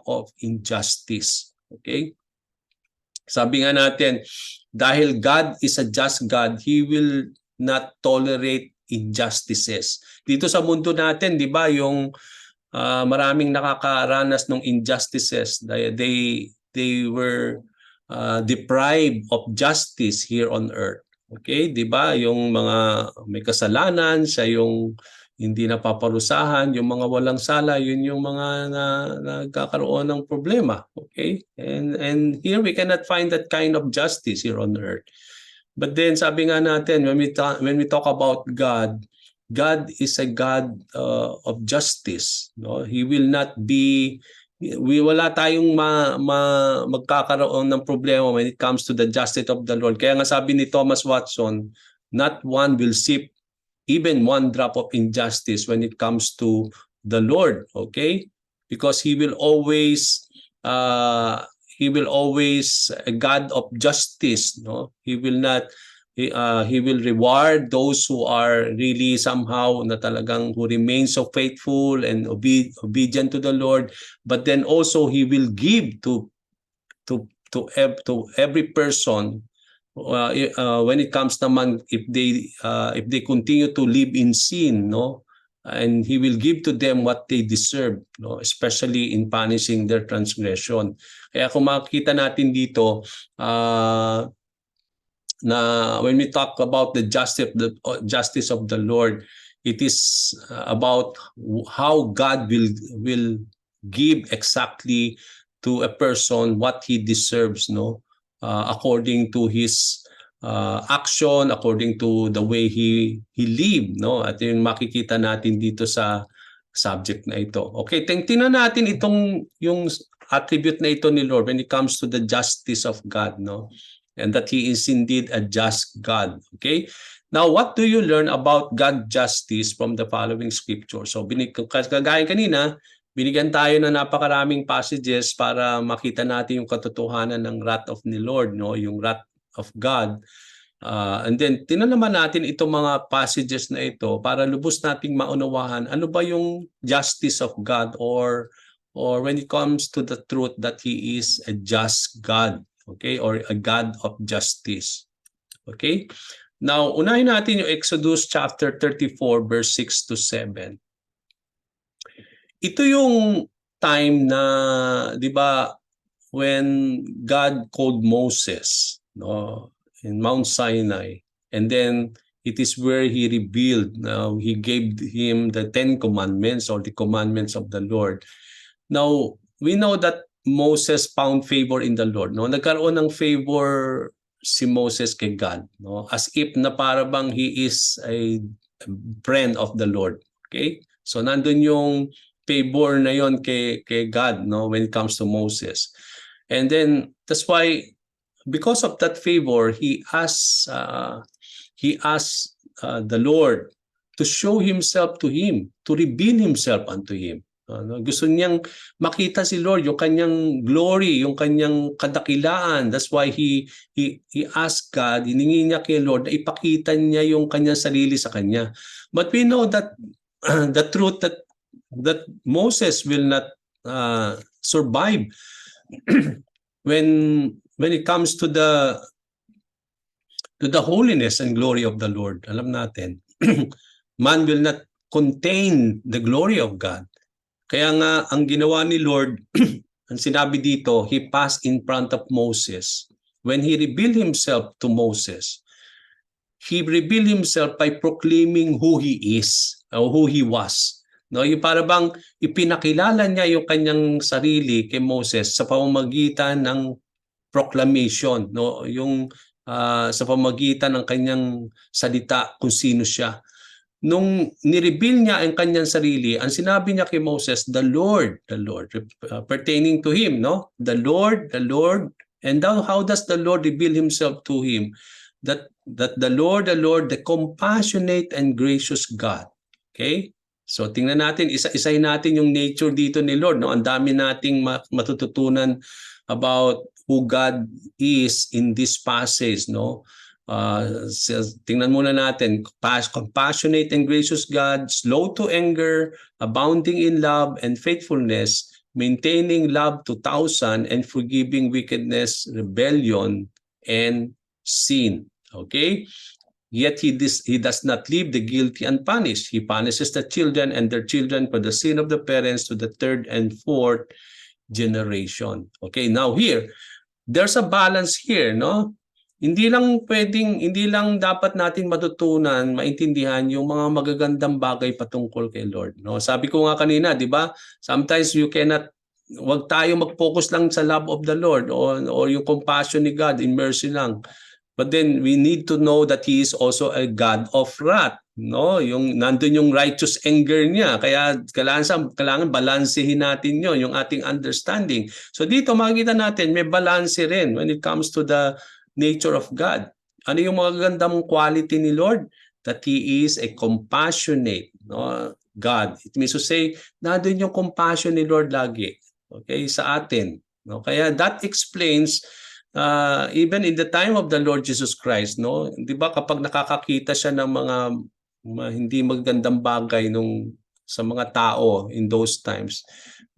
of injustice. Okay? Sabi nga natin, dahil God is a just God, He will not tolerate injustices. Dito sa mundo natin, di ba, yung maraming nakakaranas ng injustices. They were deprived of justice here on earth. Okay, di ba? Yung mga may kasalanan, siya yung hindi napaparusahan, yung mga walang sala, yun yung mga nagkakaroon ng problema. Okay? And here we cannot find that kind of justice here on earth. But then sabi nga natin, when we talk about God, God is a God of justice. No? He will not be, wala tayong magkakaroon ng problema when it comes to the justice of the Lord. Kaya nga sabi ni Thomas Watson, not one will sip even one drop of injustice when it comes to the Lord. Okay? Because He will always a God of justice. No? He will not. He will reward those who are really somehow na talagang who remain so faithful and obedient to the Lord. But then also He will give to every person when it comes naman if they continue to live in sin, no, and He will give to them what they deserve, no, especially in punishing their transgression. Kaya kung makikita natin dito na when we talk about the justice of the Lord, it is about how God will give exactly to a person what he deserves, no, according to his action, according to the way he lived, no. At yung makikita natin dito sa subject na ito. Okay, tingnan natin yung attribute na ito ni Lord when it comes to the justice of God, no, and that He is indeed a just God. Okay, now what do you learn about God's justice from the following scripture? So kagaya kanina, binigyan tayo ng napakaraming passages para makita natin yung katotohanan ng wrath of the Lord, no, yung wrath of God. And then tingnan naman natin itong mga passages na ito para lubos nating maunawahan ano ba yung justice of God, or when it comes to the truth that He is a just God, okay, or a God of justice. Okay, now unahin natin yung Exodus chapter 34 verse 6 to 7. Ito yung time na, di ba, when God called Moses, no, in Mount Sinai, and then it is where He revealed, now He gave him the 10 commandments or the commandments of the Lord. Now we know that Moses found favor in the Lord, no, nagkaroon ng favor si Moses kay God, no, as if na para bang he is a friend of the Lord. Okay, so nandun yung favor na yon kay God, no, when it comes to Moses. And then that's why, because of that favor, he asked the Lord to show Himself to him, to reveal Himself unto him. Gusto niyang makita si Lord, yung kanyang glory, yung kanyang kadakilaan. That's why he asked God, hiningi niya kay Lord na ipakita niya yung kanyang sarili sa kanya. But we know that the truth that Moses will not survive when it comes to the holiness and glory of the Lord. Alam natin, man will not contain the glory of God. Kaya nga ang ginawa ni Lord, ang sinabi dito, He passed in front of Moses. When He revealed Himself to Moses, He revealed Himself by proclaiming who He is or who He was. No, yung para bang ipinakilala niya yung kanyang sarili kay Moses sa pamamagitan ng proclamation, no, yung sa pamamagitan ng kanyang salita kung sino siya. Nung ni-reveal niya ang kanyang sarili, ang sinabi niya kay Moses, the Lord, pertaining to him, no? The Lord, and now how does the Lord reveal Himself to him? That the Lord, the compassionate and gracious God. Okay? So tingnan natin, isa-isahin natin yung nature dito ni Lord, no? Ang dami nating matututunan about who God is in this passage, no? Tingnan muna natin, compassionate and gracious God, slow to anger, abounding in love and faithfulness, maintaining love to thousand, and forgiving wickedness, rebellion, and sin. Okay? Yet he does not leave the guilty unpunished. He punishes the children and their children for the sin of the parents to the third and fourth generation. Okay, now here, there's a balance here, no? Hindi lang dapat natin matutunan, maintindihan yung mga magagandang bagay patungkol kay Lord, no? Sabi ko nga kanina, di ba? Sometimes wag tayo mag-focus lang sa love of the Lord or yung compassion ni God, in mercy lang. But then we need to know that He is also a God of wrath, no? Yung nandun yung righteous anger niya. Kaya kailangan balansehin natin yung ating understanding. So dito makikita natin may balance rin when it comes to the nature of God. Ano yung magagandang quality ni Lord? That He is a compassionate, no, God. It means to say, nandun yung compassion ni Lord lagi, okay, sa atin. No? Kaya that explains even in the time of the Lord Jesus Christ, no? 'Di ba kapag nakakakita siya ng mga hindi magandang bagay sa mga tao in those times,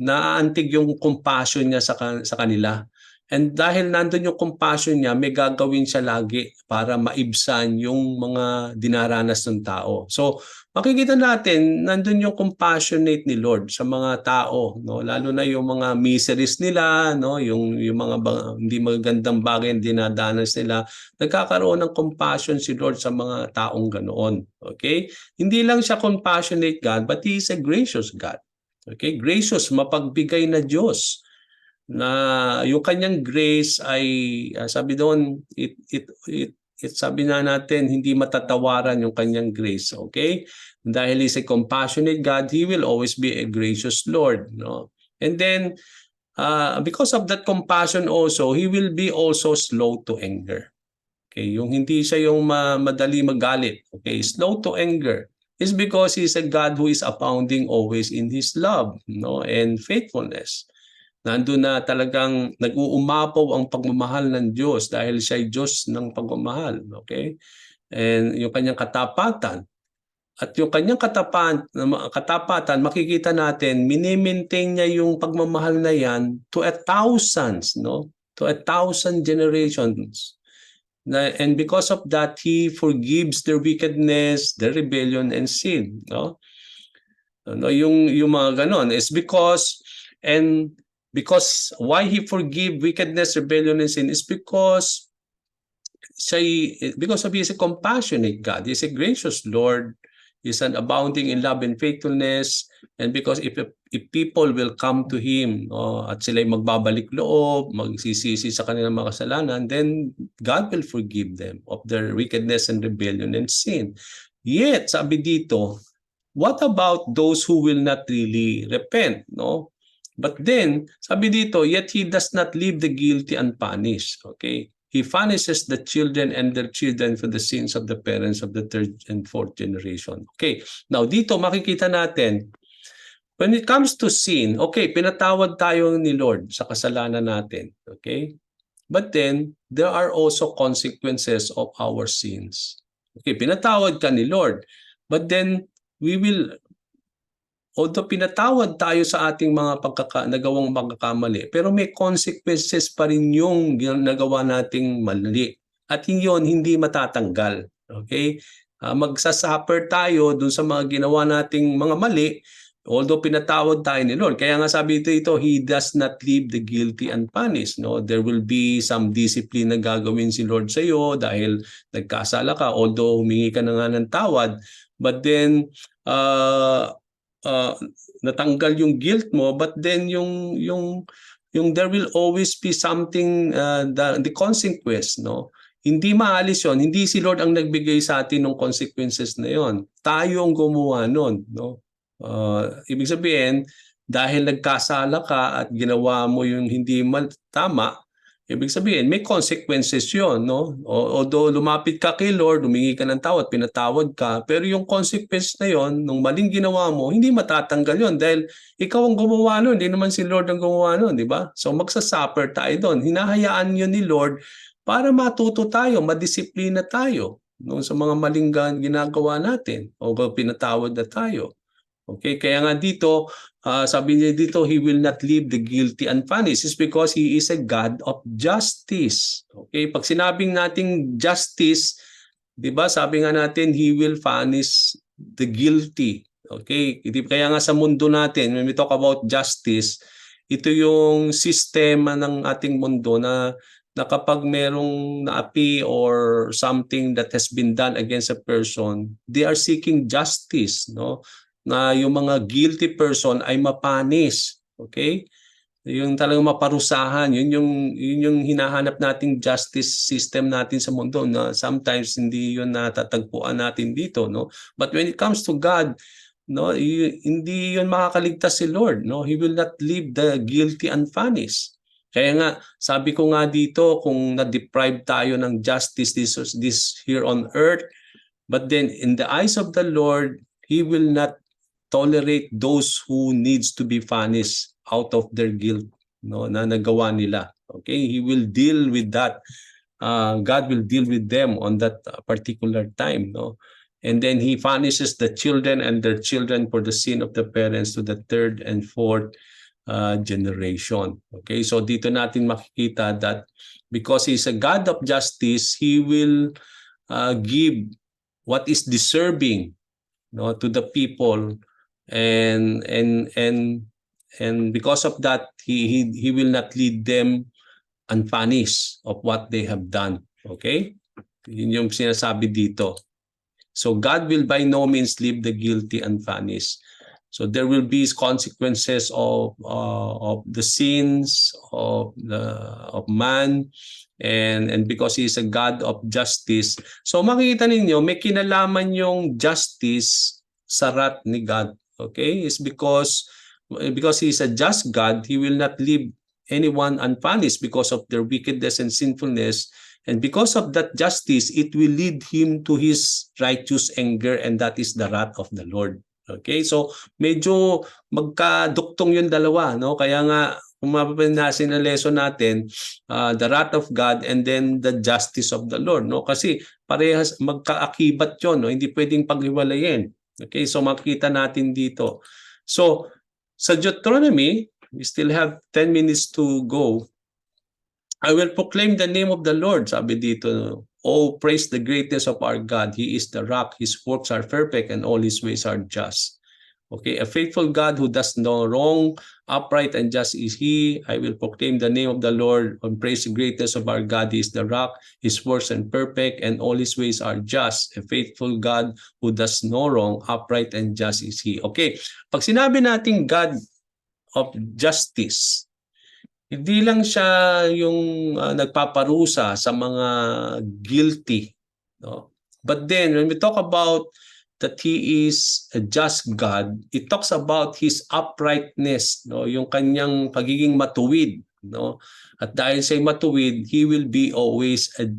naaantig yung compassion niya sa kanila. And dahil nandun yung compassion niya, may gagawin siya lagi para maibsan yung mga dinaranas ng tao. So, makikita natin, nandun yung compassionate ni Lord sa mga tao, no? Lalo na yung mga miseries nila, no? Yung mga hindi magandang bagay na dinadanas nila, nagkakaroon ng compassion si Lord sa mga taong ganoon. Okay? Hindi lang siya compassionate God, but He is a gracious God. Okay? Gracious, mapagbigay na Diyos, na yung kanyang grace ay sabi doon, sabi na natin, hindi matatawaran yung kanyang grace. Okay? Dahil He's a compassionate God, He will always be a gracious Lord, no? And then because of that compassion also, He will be also slow to anger. Okay, yung hindi siya yung madali magalit. Okay, slow to anger is because He's a God who is abounding always in His love, no, and faithfulness. Nandun na talagang nag-uumapaw ang pagmamahal ng Diyos dahil siya ay Diyos ng pagmamahal. Okay? And yung kanyang katapatan. At yung kanyang katapatan, makikita natin, minimaintain niya yung pagmamahal na yan to 1,000s, no? To 1,000 generations. And because of that, He forgives their wickedness, their rebellion, and sin. No? Yung mga ganon is because why He forgive wickedness, rebellion, and sin is because He is a compassionate God. He is a gracious Lord. He is an abounding in love and faithfulness. And because if people will come to Him, at sila'y magbabalik loob, magsisisi sa kanilang mga kasalanan, then God will forgive them of their wickedness and rebellion and sin. Yet, sabi dito, what about those who will not really repent, no? But then, sabi dito, yet He does not leave the guilty unpunished. Okay? He punishes the children and their children for the sins of the parents of the third and fourth generation. Okay. Now, dito makikita natin, when it comes to sin, okay, pinatawad tayo ni Lord sa kasalanan natin. Okay? But then, there are also consequences of our sins. Okay, pinatawad ka ni Lord. But then, although pinatawad tayo sa ating mga nagawang pagkakamali, pero may consequences pa rin yung nagawa nating mali. At yun, hindi matatanggal. Okay? Magsasuffer tayo dun sa mga ginawa nating mga mali, although pinatawad tayo ni Lord. Kaya nga sabi dito, He does not leave the guilty unpunished. No? There will be some discipline na gagawin si Lord sa iyo dahil nagkasala ka, although humingi ka na nga ng tawad. But then, natanggal yung guilt mo, but then yung there will always be something, the consequence, no? Hindi maalis yon. Hindi si Lord ang nagbigay sa atin ng consequences na yon. Tayo ang gumawa nun, no? Ibig sabihin, dahil nagkasala ka at ginawa mo yung hindi tama, ibig sabihin, may consequences yun, no? Although lumapit ka kay Lord, humingi ka ng tawad, pinatawad ka, pero yung consequence na yon, nung maling ginawa mo, hindi matatanggal yon dahil ikaw ang gumawa nun, hindi naman si Lord ang gumawa nun, di ba? So magsasuffer tayo doon. Hinahayaan yun ni Lord para matuto tayo, madisiplina tayo no, sa mga maling ginagawa natin o pinatawad na tayo. Okay, kaya nga dito, sabi niya dito, He will not leave the guilty unpunished. It's because He is a God of justice. Okay, pag sinabing nating justice, di ba, sabi nga natin, He will punish the guilty. Okay, kaya nga sa mundo natin, when we talk about justice, ito yung sistema ng ating mundo na kapag merong naapi or something that has been done against a person, they are seeking justice, no? Na yung mga guilty person ay mapanis. Okay? Yung talagang maparusahan, yun yung hinahanap nating justice system natin sa mundo na sometimes hindi yun natatagpuan natin dito, no? But when it comes to God, no, hindi yun makakaligtas si Lord, no? He will not leave the guilty unpunished. Kaya nga, sabi ko nga dito, kung na-deprive tayo ng justice this here on earth, but then in the eyes of the Lord, He will not tolerate those who needs to be punished out of their guilt, no, na nagawa nila. Okay, He will deal with that. God will deal with them on that particular time, no. And then He punishes the children and their children for the sin of the parents to the third and fourth generation. Okay, so dito natin makikita that because He's a God of justice, He will give what is deserving, no, to the people, and because of that, he will not lead them unpunished of what they have done. Okay, yun yung sinasabi dito. So God will by no means leave the guilty unpunished. So there will be consequences of the sins of man, and because He is a God of justice. So makikita ninyo, may kinalaman yung justice sa wrath ni God. Okay, it's because He is a just God, He will not leave anyone unpunished because of their wickedness and sinfulness. And because of that justice, it will lead Him to His righteous anger, and that is the wrath of the Lord. Okay, so medyo magkaduktong yung dalawa, no? Kaya nga, kung mapapansin na lesson natin, the wrath of God and then the justice of the Lord, no? Kasi parehas magkaakibat yon, no? Hindi pwedeng paghiwalayin. Okay, so makikita natin dito. So, sa Deuteronomy, we still have 10 minutes to go. I will proclaim the name of the Lord, sabi dito. Oh, praise the greatness of our God. He is the rock. His works are perfect and all His ways are just. Okay, a faithful God who does no wrong, upright and just is He. I will proclaim the name of the Lord and praise the greatness of our God. He is the rock, His works are perfect, and all His ways are just. A faithful God who does no wrong, upright and just is He. Okay, pag sinabi natin God of justice, hindi lang siya yung nagpaparusa sa mga guilty, no? But then when we talk about that He is a just God, it talks about His uprightness, no? Yung kanyang pagiging matuwid, no? At dahil siya matuwid, He will be always a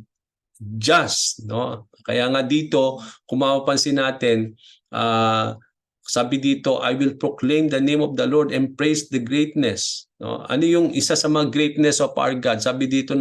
just, no? Kaya nga dito, kung mapapansin natin, sabi dito, I will proclaim the name of the Lord and praise the greatness. No? Ano yung isa sa mga greatness of our God? Sabi dito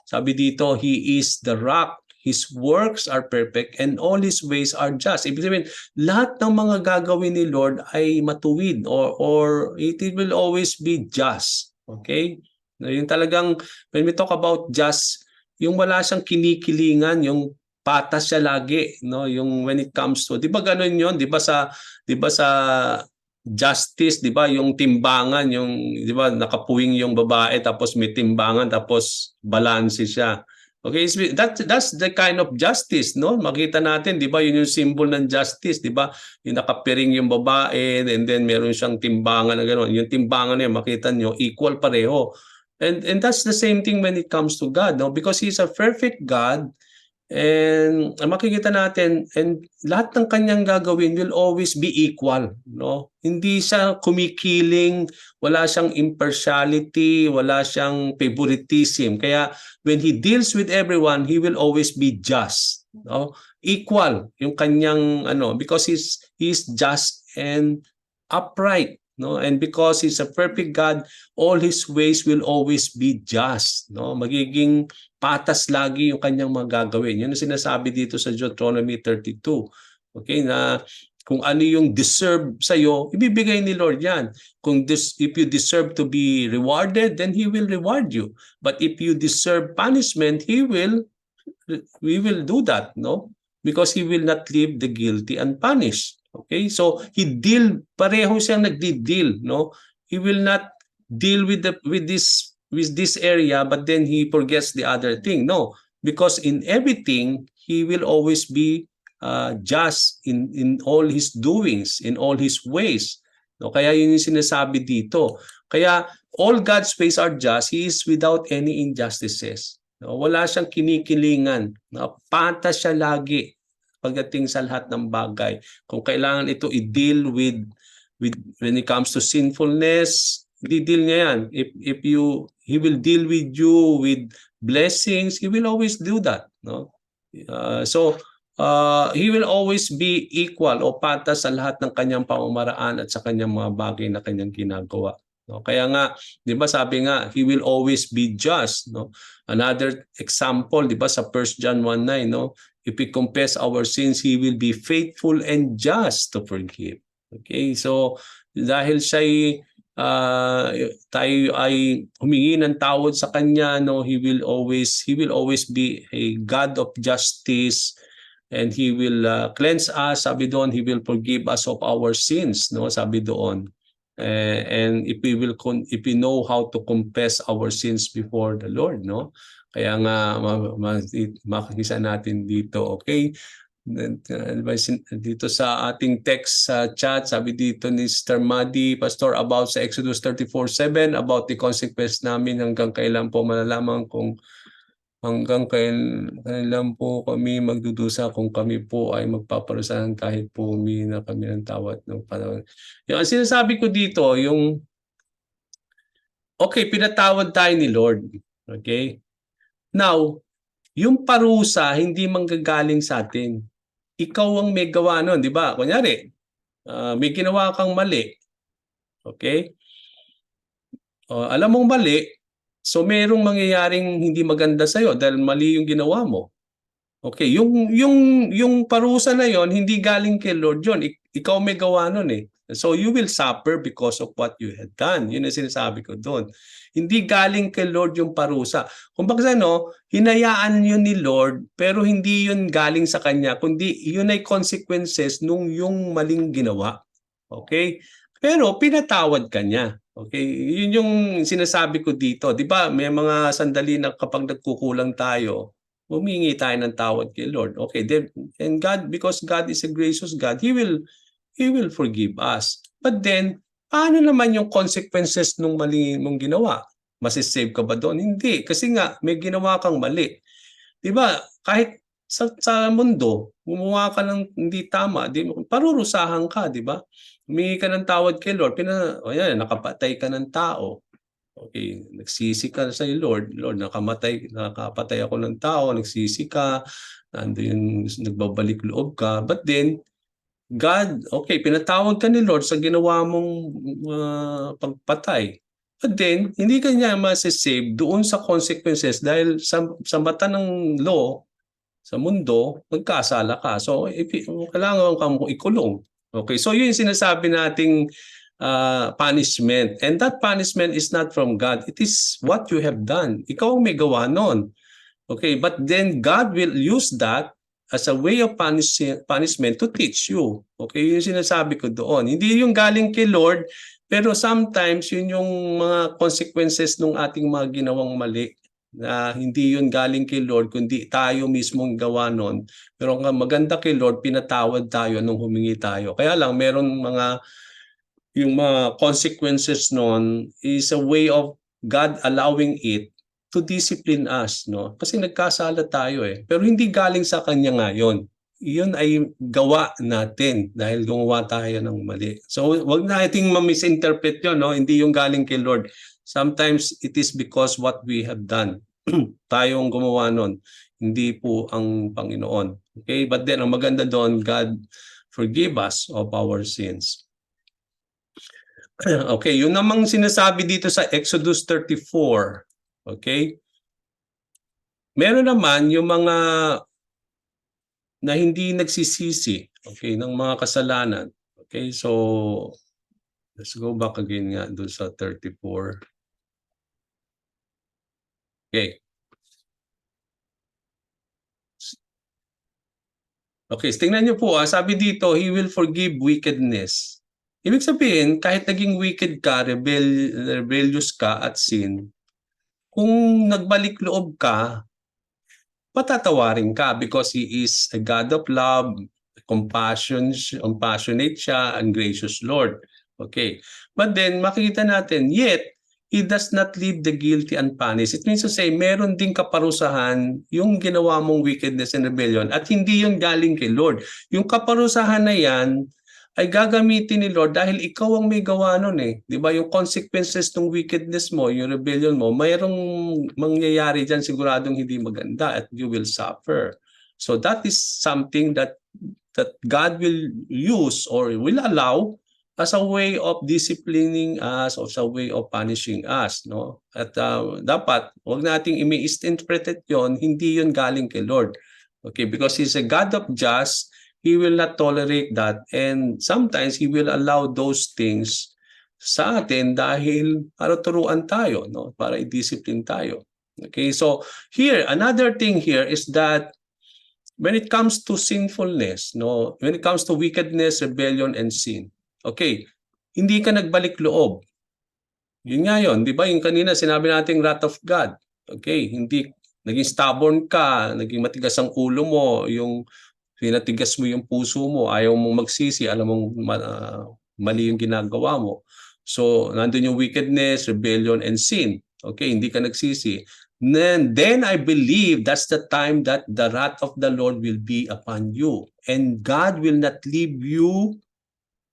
sabi dito, He is the rock. His works are perfect and all His ways are just. Ibig sabihin, lahat ng mga gagawin ni Lord ay matuwid or it will always be just. Okay? Yung talagang, when we talk about just, yung wala siyang kinikilingan, yung patas siya lagi, no? Yung when it comes to, 'di ba ganoon 'yon? 'Di ba sa justice, 'di ba, yung timbangan, yung 'di ba nakapuwing yung babae tapos may timbangan tapos balanse siya. Okay, that's the kind of justice, no? Makita natin, 'di ba, yun yung symbol ng justice, 'di ba? Yung nakapiring yung babae and then meron siyang timbangan na gano'n. Yung timbangan niya, makita niyo, equal pareho. And that's the same thing when it comes to God, no? Because He's a perfect God. And makikita natin, and lahat ng kanyang gagawin will always be equal, no? Hindi siya kumikiling, wala siyang impartiality, wala siyang favoritism. Kaya when He deals with everyone, He will always be just, no? Equal yung kanyang because he's just and upright, no? And because He's a perfect God, all His ways will always be just, no? Magiging patas lagi yung kanyang mga gagawin. Yun ang sinasabi dito sa Deuteronomy 32. Okay, na Kung ano yung deserve sa'yo, ibibigay ni Lord yan. If you deserve to be rewarded, then He will reward you. But if you deserve punishment, we will do that, no? Because He will not leave the guilty unpunished. Okay? So pareho siyang nagdi-deal, no? He will not deal with this area, but then He forgets the other thing. No, because in everything He will always be just in all His doings, in all His ways. No, kaya yun yung sinasabi dito. Kaya all God's ways are just. He is without any injustices. No, wala siyang kinikilingan. No, pantas siya lagi pagdating sa lahat ng bagay. Kung kailangan ito i-deal with when it comes to sinfulness, di-deal niya yan. He will deal with you with blessings, He will always do that. No? He will always be equal o patas sa lahat ng kanyang pamamaraan at sa kanyang mga bagay na kanyang ginagawa. No? Kaya nga, di ba sabi nga, He will always be just. No? Another example, di ba sa 1 John 1:9, no? If we confess our sins, He will be faithful and just to forgive. Okay, so dahil tayo ay humingi ng tawad sa Kanya, no, He will always be a God of justice, and He will cleanse us. Sabi doon, He will forgive us of our sins, no, sabi doon. And if we know how to confess our sins before the Lord, no, kaya nga makikisa natin dito. Okay, dito sa ating text sa chat, sabi dito ni Sister Madi, Pastor, about sa Exodus 34:7, about the consequence namin, hanggang kailan po malalaman kung hanggang kailan po kami magdudusa kung kami po ay magpaparusahan kahit po humingi na kami ng tawad ng panahon. Yung sinasabi ko dito, yung okay, pinatawad tayo ni Lord. Okay? Now, yung parusa hindi manggagaling sa atin. Ikaw ang may gawa nun, di ba? Kunyari, may ginawa kang mali. Okay? Alam mong mali, so merong mangyayaring hindi maganda sa'yo dahil mali yung ginawa mo. Okay, yung parusa na yon hindi galing kay Lord yun. Ikaw may gawa nun eh. So you will suffer because of what you had done. Yun ang sinasabi ko doon. Hindi galing kay Lord yung parusa. Kung bakit hinayaan yun ni Lord, pero hindi yun galing sa Kanya, kundi yun ay consequences nung yung maling ginawa. Okay? Pero pinatawad ka niya. Okay? Yun yung sinasabi ko dito. Di ba, may mga sandali na kapag nagkukulang tayo, humingi tayo ng tawad kay Lord. Okay, then, and God, because God is a gracious God, He will forgive us. But then, paano naman yung consequences nung mali mong ginawa? Masisave ka ba doon? Hindi. Kasi nga, may ginawa kang mali. Di ba? Kahit sa mundo, gumawa ka ng hindi tama, parurusahan ka, di ba? Humingi ka ng tawad kay Lord, nakapatay ka ng tao. Okay, nagsisi ka sa Lord, nakapatay ako ng tao, nagsisi ka, nandoon nagbabalik loob ka, but then God, okay, pinatawag ka ni Lord sa ginawa mong pagpatay. But then, hindi ka niya masisave doon sa consequences dahil sa mata ng law, sa mundo, magkasala ka. So, kailangan kang ikulong. Okay, so yun yung sinasabi nating punishment. And that punishment is not from God. It is what you have done. Ikaw ang may gawa nun. Okay, but then God will use that as a way of punishment to teach you. Okay, yung sinasabi ko doon. Hindi yung galing kay Lord, pero sometimes yun yung mga consequences ng ating mga ginawang mali na hindi yun galing kay Lord, kundi tayo mismong gawa nun. Pero ang maganda kay Lord, pinatawad tayo nung humingi tayo. Kaya lang, meron yung mga consequences nun is a way of God allowing it to discipline us, no? Kasi nagkasala tayo eh. Pero hindi galing sa Kanya ngayon. Yun ay gawa natin dahil gumawa tayo ng mali. So wag nating ma-misinterpret yun, no? Hindi yung galing kay Lord. Sometimes it is because what we have done. Tayong gumawa nun. Hindi po ang Panginoon. Okay? But then ang maganda doon, God forgive us of our sins. Okay, yun namang sinasabi dito sa Exodus 34. Okay? Meron naman yung mga na hindi nagsisisi. okay, ng mga kasalanan. Okay, so let's go back again nga doon sa 34. Okay. Okay, tingnan niyo po, sabi dito, He will forgive wickedness. Ibig sabihin, kahit naging wicked ka, rebellious ka at sin, kung nagbalik loob ka, patatawarin ka because He is a God of love, compassionate siya, and gracious Lord. Okay. But then, makikita natin, yet, He does not leave the guilty unpunished. It means to say, meron ding kaparusahan yung ginawa mong wickedness and rebellion at hindi yun galing kay Lord. Yung kaparusahan na yan ay gagamitin ni Lord dahil ikaw ang may gawa nun eh. Di ba? Yung consequences ng wickedness mo, yung rebellion mo, mayroong mangyayari dyan siguradong hindi maganda at you will suffer. So that is something that God will use or will allow as a way of disciplining us or as a way of punishing us, no? At dapat wag nating i-misinterpret yon, hindi yon galing kay Lord. Okay, because He's a God of just, He will not tolerate that, and sometimes He will allow those things sa atin dahil para turuan tayo, no? Para i-discipline tayo. Okay, so here another thing here is that when it comes to sinfulness, no, when it comes to wickedness, rebellion, and sin, okay, hindi ka nagbalik loob. Yun nga yun, di ba? Yung kanina sinabi natin wrath of God. Okay, hindi, naging stubborn ka, naging matigas ang ulo mo, yung pinatigas mo yung puso mo, ayaw mong magsisi, alam mong mali yung ginagawa mo. So, nandun yung wickedness, rebellion, and sin. Okay, hindi ka nagsisi. Then I believe that's the time that the wrath of the Lord will be upon you. And God will not leave you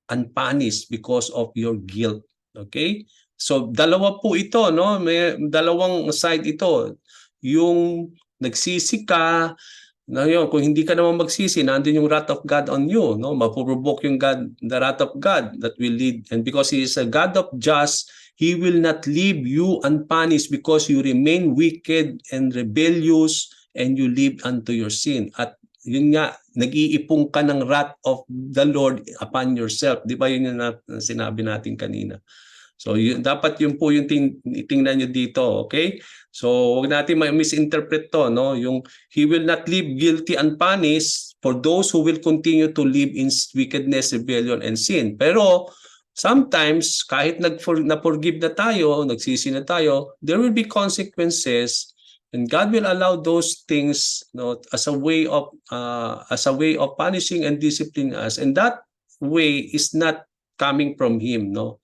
unpunished because of your guilt. Okay? So, dalawa po ito, no? May dalawang side ito. Yung nagsisi ka, na yun, kung hindi ka naman magsisi, nandun yung wrath of God on you, no? Mapuprovoke yung God, the wrath of God that will lead. And because He is a God of just, He will not leave you unpunished because you remain wicked and rebellious and you live unto your sin. At yun nga, nag-iipong ka ng wrath of the Lord upon yourself. Di ba yun yung sinabi natin kanina? So dapat yun po yung tingnan nyo dito, okay? So huwag natin misinterpret to, no? Yung He will not leave guilty unpunished for those who will continue to live in wickedness, rebellion, and sin. Pero sometimes, kahit na-forgive na tayo, nagsisi na tayo, there will be consequences, and God will allow those things, no, as a way of punishing and disciplining us. And that way is not coming from Him, no?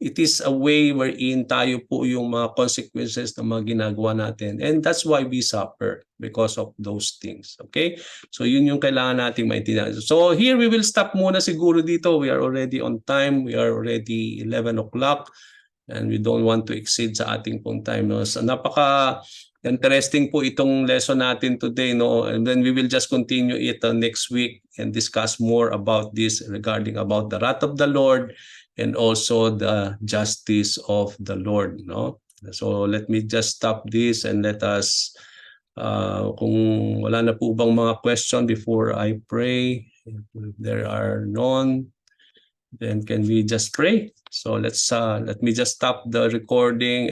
It is a way wherein tayo po yung mga consequences ng mga ginagawa natin. And that's why we suffer because of those things. Okay? So yun yung kailangan nating maintindihan. So here we will stop muna siguro dito. We are already on time. We are already 11 o'clock. And we don't want to exceed sa ating pong time. No? So napaka-interesting po itong lesson natin today. No? And then we will just continue it next week and discuss more about this regarding about the wrath of the Lord and also the justice of the Lord, no? So let me just stop this and let us, kung wala na po bang mga question before I pray, if there are none, then can we just pray? So let me just stop the recording.